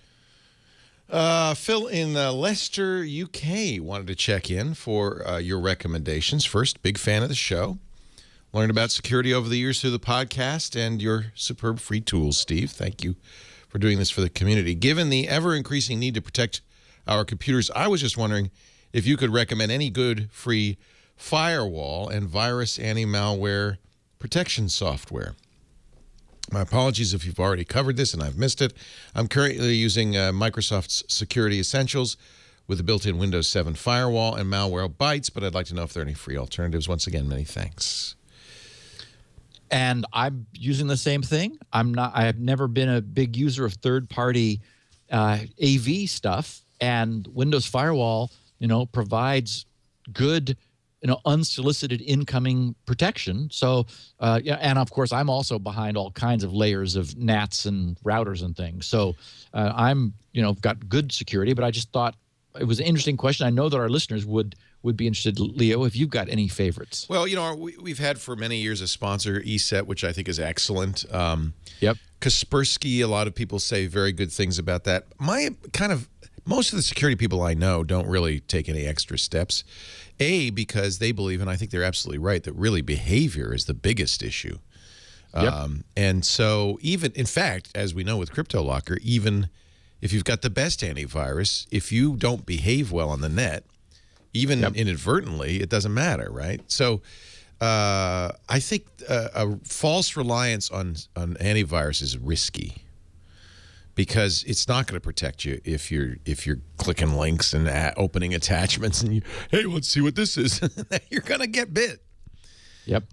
Phil in Leicester, UK, wanted to check in for your recommendations. First, big fan of the show. Learned about security over the years through the podcast and your superb free tools, Steve. Thank you for doing this for the community. Given the ever-increasing need to protect our computers, I was just wondering if you could recommend any good free firewall and virus anti-malware protection software. My apologies if you've already covered this and I've missed it. I'm currently using Microsoft's Security Essentials with a built-in Windows 7 firewall and Malwarebytes, but I'd like to know if there are any free alternatives. Once again, many thanks. And I'm using the same thing. I have never been a big user of third-party AV stuff, and Windows Firewall, provides good, unsolicited incoming protection. So, yeah, and of course, I'm also behind all kinds of layers of NATs and routers and things. So, I'm, got good security. But I just thought it was an interesting question. I know that our listeners would be interested, Leo, if you've got any favorites. Well, we've had for many years a sponsor, ESET, which I think is excellent. Yep. Kaspersky, a lot of people say very good things about that. Most of the security people I know don't really take any extra steps. Because they believe, and I think they're absolutely right, that really behavior is the biggest issue. Yep. And so in fact, as we know with CryptoLocker, even if you've got the best antivirus, if you don't behave well on the net, even inadvertently, it doesn't matter, right? So I think a false reliance on antivirus is risky because it's not going to protect you if you're clicking links and opening attachments and hey, let's see what this is. You're going to get bit. Yep.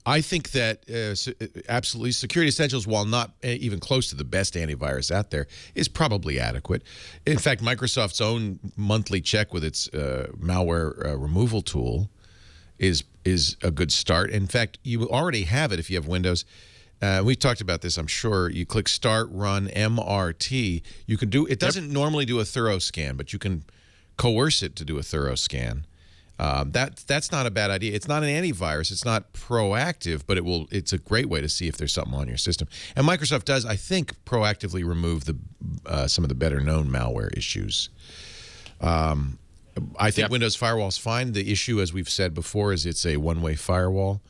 I think that absolutely Security Essentials, while not even close to the best antivirus out there, is probably adequate. In fact, Microsoft's own monthly check with its malware removal tool is a good start. In fact, you already have it if you have Windows. We've talked about this, I'm sure. You click Start, Run, MRT. You can do it. Doesn't normally do a thorough scan, but you can coerce it to do a thorough scan. That's not a bad idea. It's not an antivirus. It's not proactive, but it's a great way to see if there's something on your system. And Microsoft does, I think, proactively remove some of the better known malware issues. I think Windows Firewall is fine. The issue, as we've said before, is it's a one-way firewall.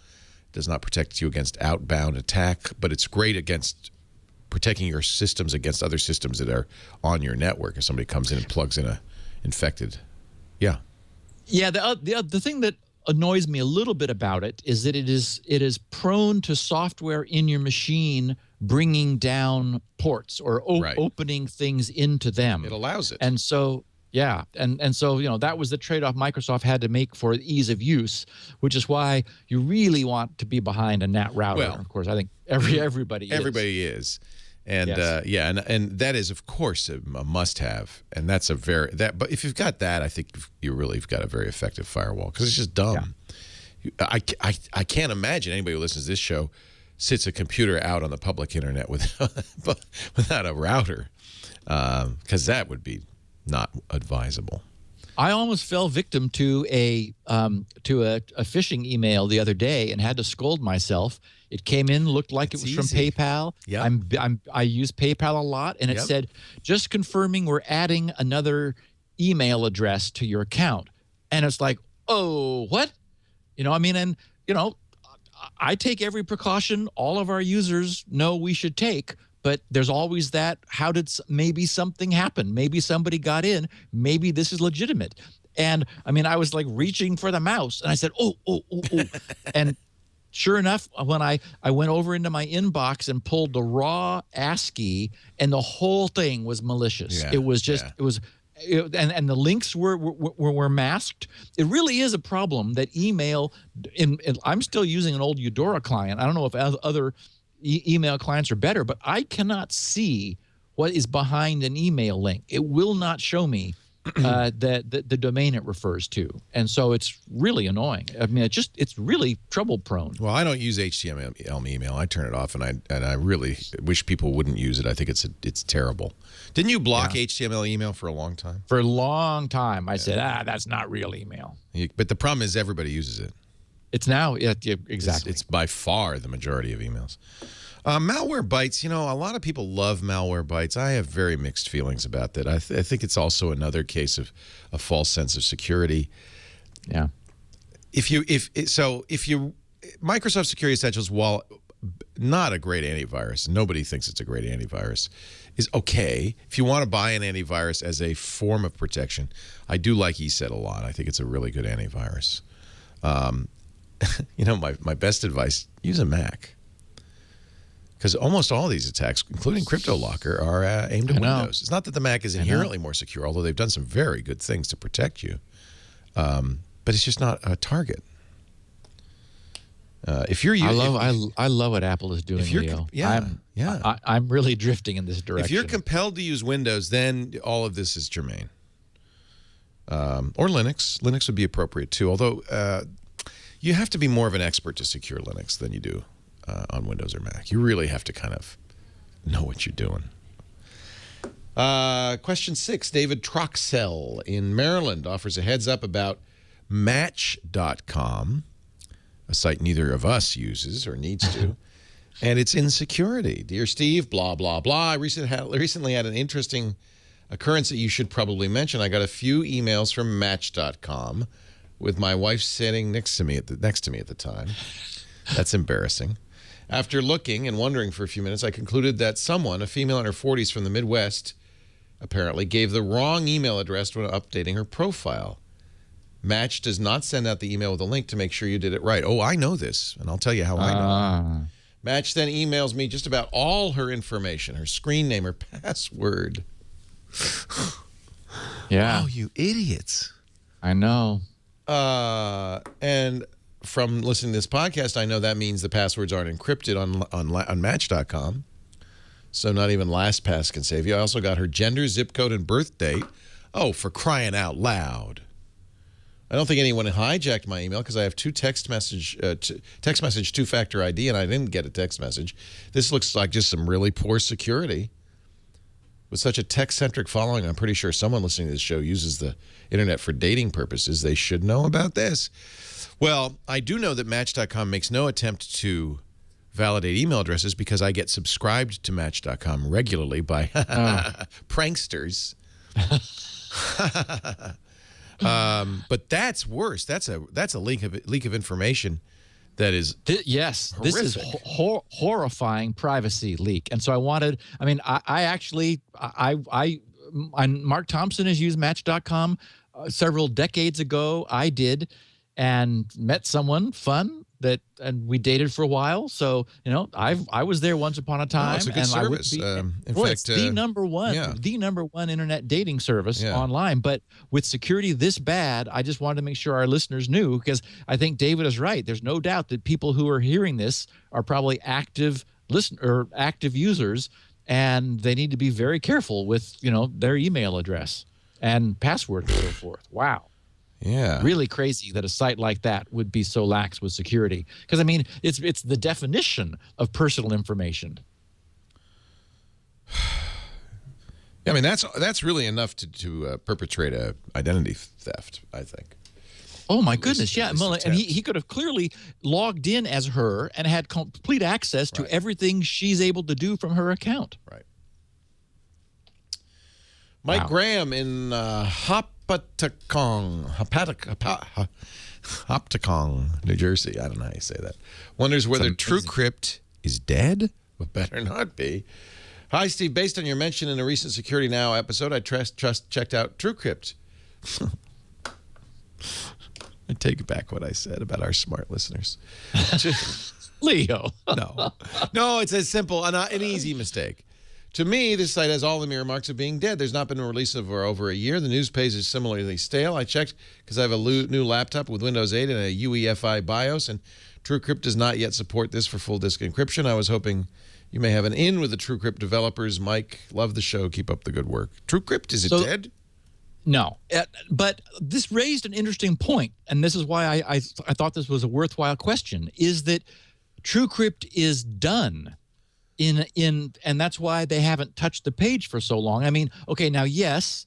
It does not protect you against outbound attack, but it's great against protecting your systems against other systems that are on your network. If somebody comes in and plugs in a infected, Yeah, the thing that annoys me a little bit about it is that it is prone to software in your machine bringing down ports or opening things into them. It allows it. And so, yeah, and so, that was the trade-off Microsoft had to make for ease of use, which is why you really want to be behind a NAT router. Well, of course, I think everybody is. And yes. And that is, of course, a must-have. And that's but if you've got that, I think you really have got a very effective firewall because it's just dumb. Yeah. I can't imagine anybody who listens to this show sits a computer out on the public internet without a router, because that would be not advisable. I almost fell victim to a phishing email the other day and had to scold myself. It came in, looked like it was from PayPal. Yeah. I use PayPal a lot, and it said, just confirming we're adding another email address to your account. And it's like, oh, what? I take every precaution all of our users know we should take, but there's always that, maybe something happened. Maybe somebody got in. Maybe this is legitimate. And I was like reaching for the mouse, and I said, oh. And sure enough, when I went over into my inbox and pulled the raw ASCII, and the whole thing was malicious. Yeah, it was just, and the links were masked. It really is a problem that email. I'm still using an old Eudora client. I don't know if other email clients are better, but I cannot see what is behind an email link. It will not show me the domain it refers to, and so it's really annoying. I mean, it's really trouble prone. Well, I don't use HTML email. I turn it off, and I really wish people wouldn't use it. I think it's terrible. Didn't you block HTML email for a long time? For a long time, I said, that's not real email. But the problem is everybody uses it. It's now, exactly. It's by far the majority of emails. Malwarebytes, a lot of people love Malwarebytes. I have very mixed feelings about that. I think it's also another case of a false sense of security. Yeah. Microsoft Security Essentials, while not a great antivirus, nobody thinks it's a great antivirus, is okay. If you want to buy an antivirus as a form of protection, I do like ESET a lot. I think it's a really good antivirus. My best advice, use a Mac. Because almost all of these attacks, including CryptoLocker, are aimed at Windows. It's not that the Mac is inherently more secure, although they've done some very good things to protect you. But it's just not a target. If you're I love what Apple is doing, Leo. I'm really drifting in this direction. If you're compelled to use Windows, then all of this is germane. Or Linux. Linux would be appropriate too, although you have to be more of an expert to secure Linux than you do on Windows or Mac. You really have to kind of know what you're doing. Question 6. David Troxell in Maryland offers a heads up about Match.com, a site neither of us uses or needs to, and it's insecurity. Dear Steve, blah, blah, blah. I recently had an interesting occurrence that you should probably mention. I got a few emails from Match.com with my wife sitting next to me at the time. That's embarrassing. After looking and wondering for a few minutes, I concluded that someone, a female in her 40s from the Midwest, apparently gave the wrong email address when updating her profile. Match does not send out the email with a link to make sure you did it right. Oh, I know this, and I'll tell you how I know. Match then emails me just about all her information, her screen name, her password. Yeah. Oh, you idiots. I know. And from listening to this podcast, I know that means the passwords aren't encrypted on Match.com. So not even LastPass can save you. I also got her gender, zip code, and birth date. Oh, for crying out loud. I don't think anyone hijacked my email because I have text message two-factor ID, and I didn't get a text message. This looks like just some really poor security. With such a tech-centric following, I'm pretty sure someone listening to this show uses the internet for dating purposes. They should know about this. Well, I do know that Match.com makes no attempt to validate email addresses because I get subscribed to Match.com regularly by pranksters. But that's worse. That's a leak of information that is yes, horrific. This is horrifying privacy leak. And so Mark Thompson has used Match.com several decades ago. I did, and met someone fun and we dated for a while. So, I was there once upon a time. It's a good service. It's the number one internet dating service online. But with security this bad, I just wanted to make sure our listeners knew, because I think David is right. There's no doubt that people who are hearing this are probably active users, and they need to be very careful with, their email address and password and so forth. Wow. Yeah. Really crazy that a site like that would be so lax with security. Because, it's the definition of personal information. Yeah, that's really enough to perpetrate a identity theft, I think. Oh, my goodness, yeah. And he could have clearly logged in as her and had complete access to everything she's able to do from her account. Right. Mike Graham in Hopticong, New Jersey. I don't know how you say that. Wonders whether TrueCrypt is dead. Well, better not be. Hi, Steve. Based on your mention in a recent Security Now episode, I checked out TrueCrypt. I take back what I said about our smart listeners. Leo. No, it's a simple, an easy mistake. To me, this site has all the mere marks of being dead. There's not been a release for over a year. The news page is similarly stale. I checked because I have a new laptop with Windows 8 and a UEFI BIOS, and TrueCrypt does not yet support this for full disk encryption. I was hoping you may have an in with the TrueCrypt developers. Mike, love the show. Keep up the good work. TrueCrypt, is it dead? No, but this raised an interesting point, and this is why I thought this was a worthwhile question, is that TrueCrypt is done. And that's why they haven't touched the page for so long. I mean, okay, now, yes,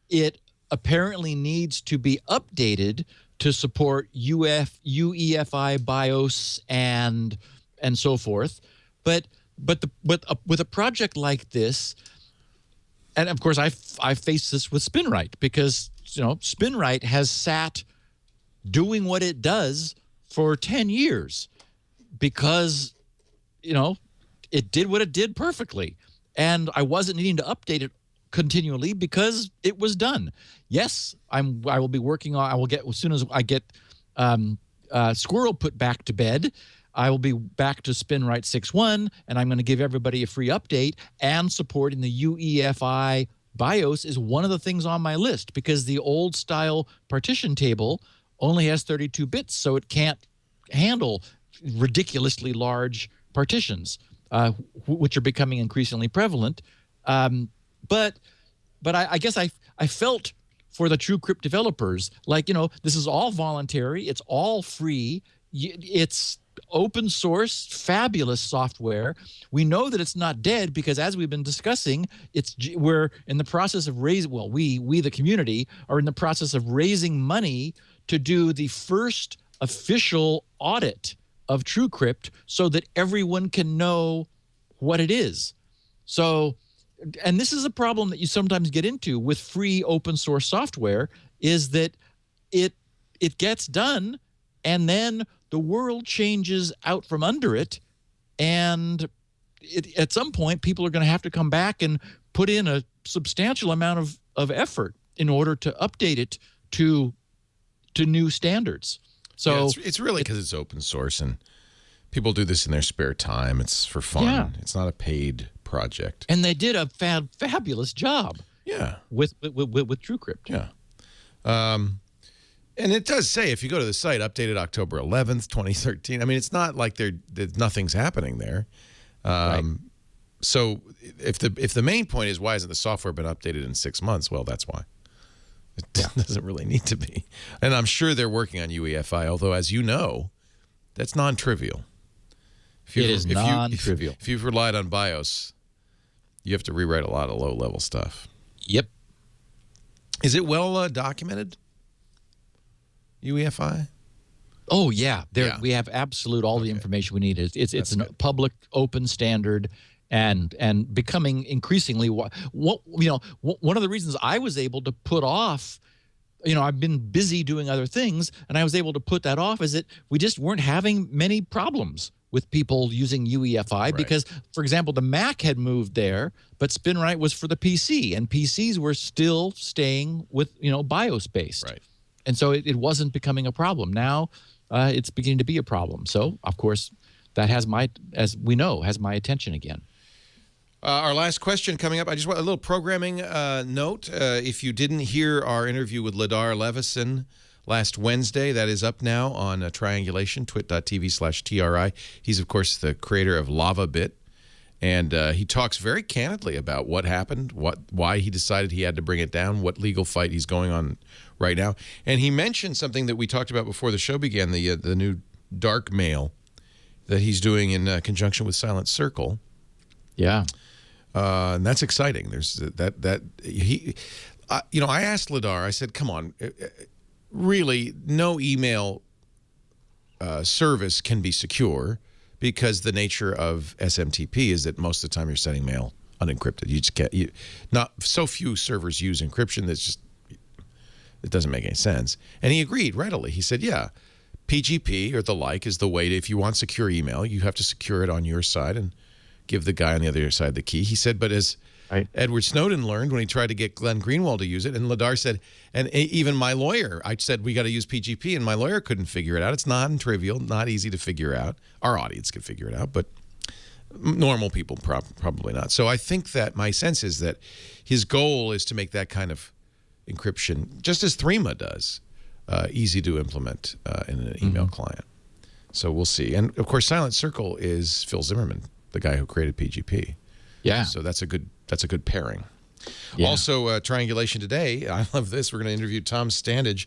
it apparently needs to be updated to support UEFI BIOS and so forth. But with a project like this, and of course I faced this with SpinRite, because SpinRite has sat doing what it does for 10 years because it did what it did perfectly, and I wasn't needing to update it continually because it was done. Yes, I will be working on. I will get, as soon as I get Squirrel put back to bed, I will be back to SpinRite 6.1, and I'm going to give everybody a free update. And supporting the UEFI BIOS is one of the things on my list, because the old style partition table only has 32 bits, so it can't handle ridiculously large partitions, which are becoming increasingly prevalent. But I guess I felt for the TrueCrypt developers, like, this is all voluntary, it's all free, it's open source, fabulous software. We know that it's not dead because, as we've been discussing, we're in the process of raising. Well, we the community are in the process of raising money to do the first official audit of TrueCrypt, so that everyone can know what it is. So, and this is a problem that you sometimes get into with free open source software, is that it gets done, and then the world changes out from under it, and at some point people are going to have to come back and put in a substantial amount of effort in order to update it to new standards. So yeah, it's really because it's open source and people do this in their spare time. It's for fun. Yeah. It's not a paid project. And they did a fabulous job. Yeah. With TrueCrypt. Yeah. And it does say, if you go to the site, updated October 11th, 2013. I mean, it's not like nothing's happening there. Right. So if the main point is, why hasn't the software been updated in 6 months? Well, that's why. It doesn't really need to be. And I'm sure they're working on UEFI, although, as you know, that's non-trivial. It is non-trivial. If you've relied on BIOS, you have to rewrite a lot of low-level stuff. Yep. Is it well documented, UEFI? Oh, yeah. We have all the information we need. It's a public, open standard, and becoming increasingly one of the reasons I was able to put off, I've been busy doing other things, and I was able to put that off, is that we just weren't having many problems with people using UEFI, right? Because, for example, the Mac had moved there, but SpinRite was for the PC, and PCs were still staying with BIOS based, right? And so it wasn't becoming a problem. Now it's beginning to be a problem. So, of course, that has my attention again. Our last question coming up. I just want a little programming note. If you didn't hear our interview with Ladar Levison last Wednesday, that is up now on Triangulation, twit.tv/TRI. He's, of course, the creator of LavaBit. And he talks very candidly about what happened, why he decided he had to bring it down, what legal fight he's going on right now. And he mentioned something that we talked about before the show began, the new dark mail that he's doing in conjunction with Silent Circle. Yeah. And that's exciting. There's I asked Ladar, I said, come on, really, no email service can be secure, because the nature of SMTP is that most of the time you're sending mail unencrypted. You just can't. Not so few servers use encryption. It doesn't make any sense. And he agreed readily. He said, yeah, PGP or the like is the way to, if you want secure email, you have to secure it on your side and give the guy on the other side the key. He said, but as Edward Snowden learned when he tried to get Glenn Greenwald to use it, and Ladar said, and even my lawyer, I said, we got to use PGP, and my lawyer couldn't figure it out. It's non-trivial, not easy to figure out. Our audience can figure it out, but normal people probably not. So I think that my sense is that his goal is to make that kind of encryption, just as Threema does, easy to implement in an email client. So we'll see. And of course, Silent Circle is Phil Zimmerman, the guy who created PGP. Yeah. So that's a good pairing. Yeah. Also, Triangulation Today. I love this. We're going to interview Tom Standage.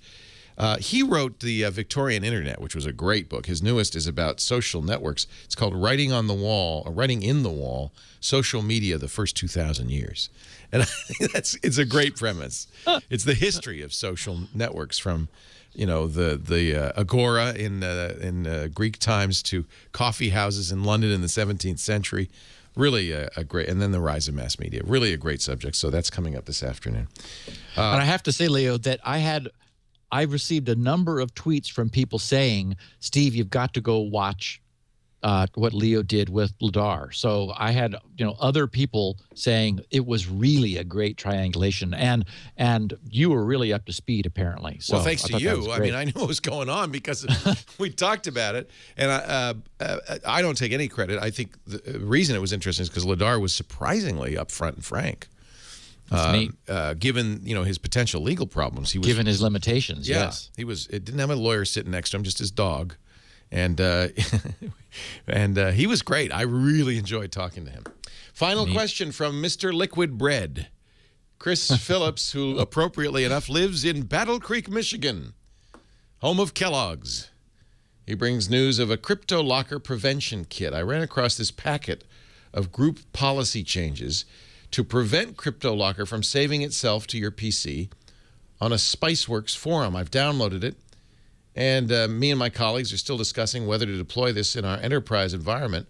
He wrote the Victorian Internet, which was a great book. His newest is about social networks. It's called Writing in the Wall, Social Media, the First 2,000 Years. And I think it's a great premise. It's the history of social networks from, the agora in Greek times to coffee houses in London in the 17th century. Really a great, and then the rise of mass media. Really a great subject. So that's coming up this afternoon. And I have to say, Leo, that I received a number of tweets from people saying, Steve, you've got to go watch what Leo did with Ladar. So I had other people saying it was really a great triangulation, and you were really up to speed apparently. So well, thanks to you. I mean, I knew what was going on because we talked about it, and I don't take any credit. I think the reason it was interesting is because Ladar was surprisingly upfront and frank. Given his potential legal problems, given his limitations. Yeah, yes, It didn't have a lawyer sitting next to him, just his dog, and he was great. I really enjoyed talking to him. Final question from Mr. Liquid Bread, Chris Phillips, who appropriately enough lives in Battle Creek, Michigan, home of Kellogg's. He brings news of a CryptoLocker prevention kit. I ran across this packet of group policy changes to prevent CryptoLocker from saving itself to your PC on a Spiceworks forum. I've downloaded it, and me and my colleagues are still discussing whether to deploy this in our enterprise environment.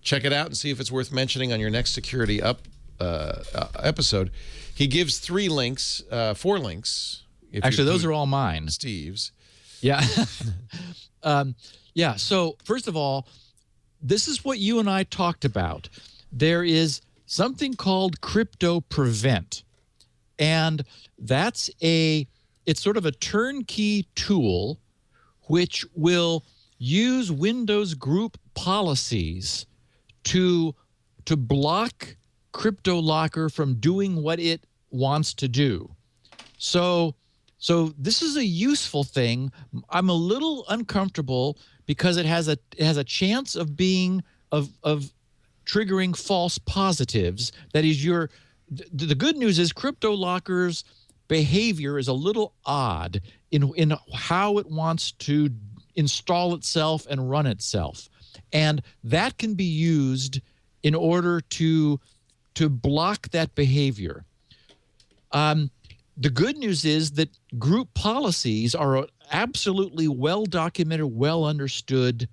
Check it out and see if it's worth mentioning on your next Security Up episode. He gives 4 links. Actually, those are all mine. Steve's. Yeah. Yeah, so first of all, this is what you and I talked about. There is something called Crypto Prevent, and it's sort of a turnkey tool which will use Windows group policies to block CryptoLocker from doing what it wants to do. So this is a useful thing. I'm a little uncomfortable because it has a chance of being of triggering false positives. That is, the good news is CryptoLocker's behavior is a little odd in how it wants to install itself and run itself, and that can be used in order to block that behavior. The good news is that group policies are an absolutely well-documented, well-understood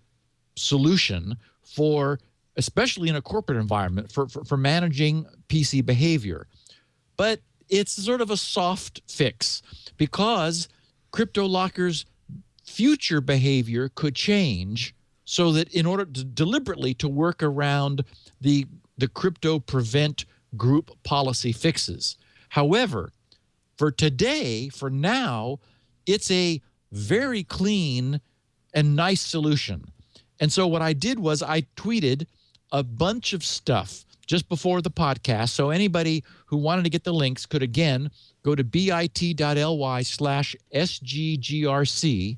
solution for, especially in a corporate environment, for managing PC behavior. But it's sort of a soft fix because CryptoLocker's future behavior could change so that in order to deliberately to work around the Crypto Prevent group policy fixes. However, for today, for now, it's a very clean and nice solution. And so what I did was I tweeted a bunch of stuff just before the podcast. So anybody who wanted to get the links could, again, go to bit.ly/SGGRC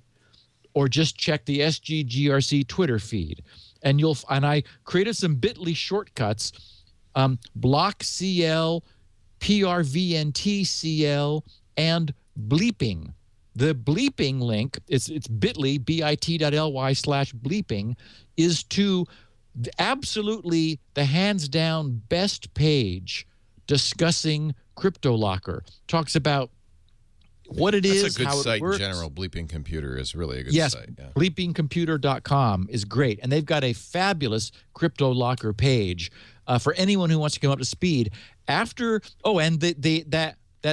or just check the SGGRC Twitter feed. And I created some bit.ly shortcuts, blockcl, prvntcl, and bleeping. The bleeping link, it's bit.ly, bit.ly/bleeping, is to absolutely the hands-down best page discussing CryptoLocker. Talks about what it is, That's a good how site it works. In general. Bleeping Computer is really a good site. Yes, bleepingcomputer.com is great. And they've got a fabulous CryptoLocker page for anyone who wants to come up to speed. And that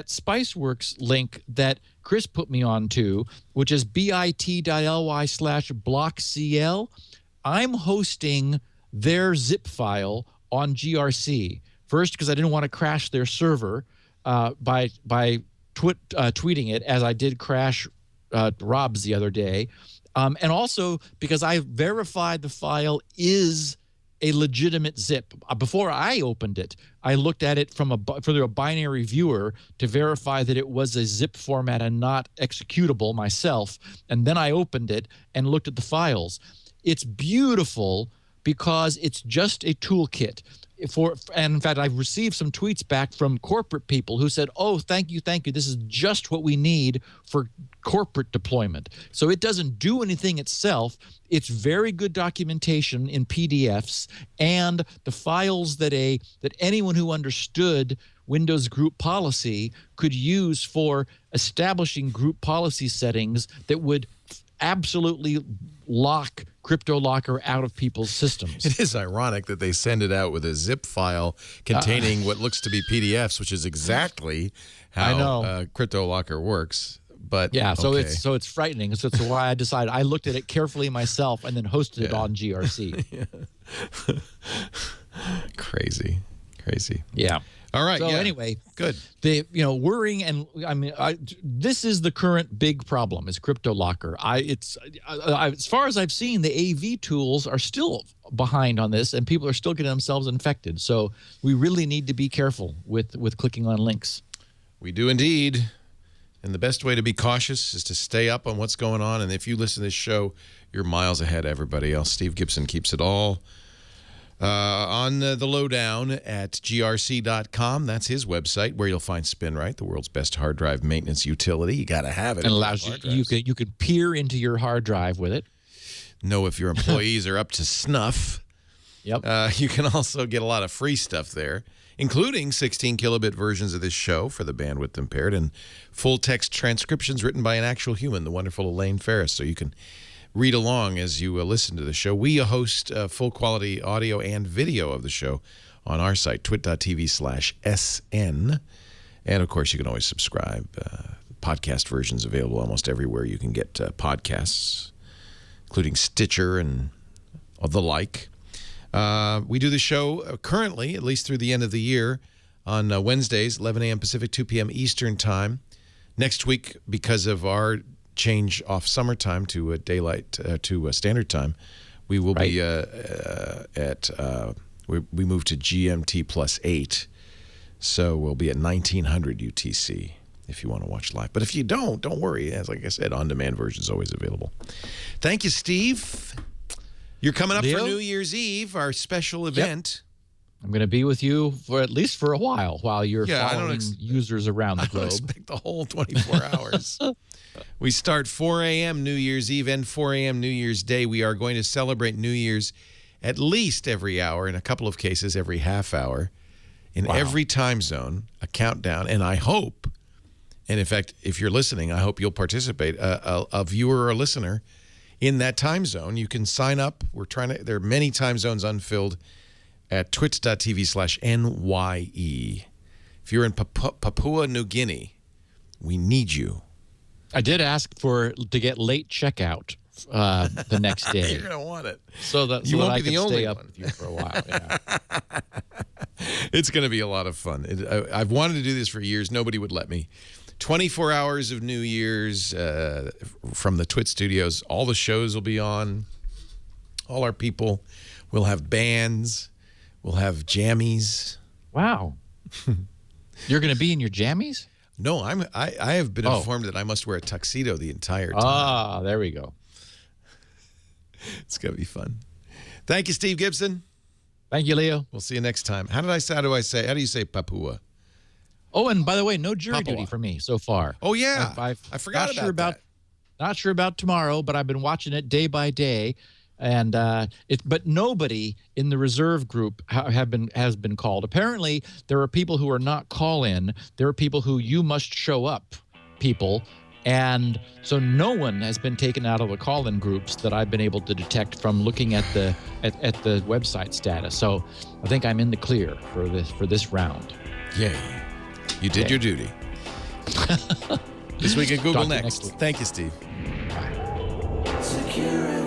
Spiceworks link that Chris put me on to, which is bit.ly/blockcl, I'm hosting their zip file on GRC. First, because I didn't want to crash their server by tweeting it, as I did crash Rob's the other day. And also because I verified the file is a legitimate zip. Before I opened it, I looked at it through a binary viewer to verify that it was a zip format and not executable myself. And then I opened it and looked at the files. It's beautiful because it's just a toolkit. And in fact, I've received some tweets back from corporate people who said, "Oh, thank you. This is just what we need for corporate deployment." So it doesn't do anything itself. It's very good documentation in PDFs, and the files that anyone who understood Windows group policy could use for establishing group policy settings that would absolutely lock CryptoLocker out of people's systems. It is ironic that they send it out with a zip file containing what looks to be PDFs, which is exactly how CryptoLocker works. But yeah, so okay. it's frightening. So it's why I decided I looked at it carefully myself and then hosted it on GRC. Crazy. Yeah. All right. So anyway, good. Worrying, and I mean, this is the current big problem: is CryptoLocker. As far as I've seen, the AV tools are still behind on this, and people are still getting themselves infected. So we really need to be careful with clicking on links. We do indeed. And the best way to be cautious is to stay up on what's going on. And if you listen to this show, you're miles ahead of everybody else. Steve Gibson keeps it all on the lowdown at grc.com. That's his website, where you'll find SpinRite, the world's best hard drive maintenance utility. You got to have it. It allows you can peer into your hard drive with it. Know if your employees are up to snuff. Yep. You can also get a lot of free stuff there, including 16 kilobit versions of this show for the bandwidth impaired and full text transcriptions written by an actual human, the wonderful Elaine Ferris, so you can read along as you listen to the show. We host full quality audio and video of the show on our site, twit.tv/SN. And of course, you can always subscribe. Podcast versions available almost everywhere you can get podcasts, including Stitcher and the like. We do the show currently, at least through the end of the year, on Wednesdays, 11 a.m. Pacific, 2 p.m. Eastern Time. Next week, because of our change off summertime to standard time, we will be we move to GMT +8, so we'll be at 1900 UTC if you want to watch live. But if you don't worry. As like I said, on-demand version is always available. Thank you, Steve. You're coming up for New Year's Eve, our special event. I'm going to be with you for at least for a while you're following users around the globe. I don't expect the whole 24 hours. We start 4 a.m. New Year's Eve and 4 a.m. New Year's Day. We are going to celebrate New Year's at least every hour, in a couple of cases every half hour, in every time zone, a countdown. And I hope, and in fact, if you're listening, I hope you'll participate, a viewer or a listener in that time zone. You can sign up. There are many time zones unfilled at twitch.tv/NYE. If you're in Papua New Guinea, we need you. I did ask to get late checkout the next day. You're going to want it. So that I can stay up with you for a while. Yeah. It's going to be a lot of fun. I've wanted to do this for years. Nobody would let me. 24 hours of New Year's from the Twit studios. All the shows will be on. All our people. We'll have bands. We'll have jammies. Wow. You're going to be in your jammies? No, I have been informed that I must wear a tuxedo the entire time. Ah, there we go. It's going to be fun. Thank you, Steve Gibson. Thank you, Leo. We'll see you next time. How do you say Papua? Oh, and by the way, no jury duty for me so far. Oh, yeah. I forgot about that. Not sure about tomorrow, but I've been watching it day by day. And but nobody in the reserve group has been called. Apparently, there are people who are not call-in. There are people who you must show up people. And so no one has been taken out of the call-in groups that I've been able to detect from looking at the website status. So I think I'm in the clear for this round. Yay. You did your duty. This week at Google Next. Thank you, Steve. Bye. Security.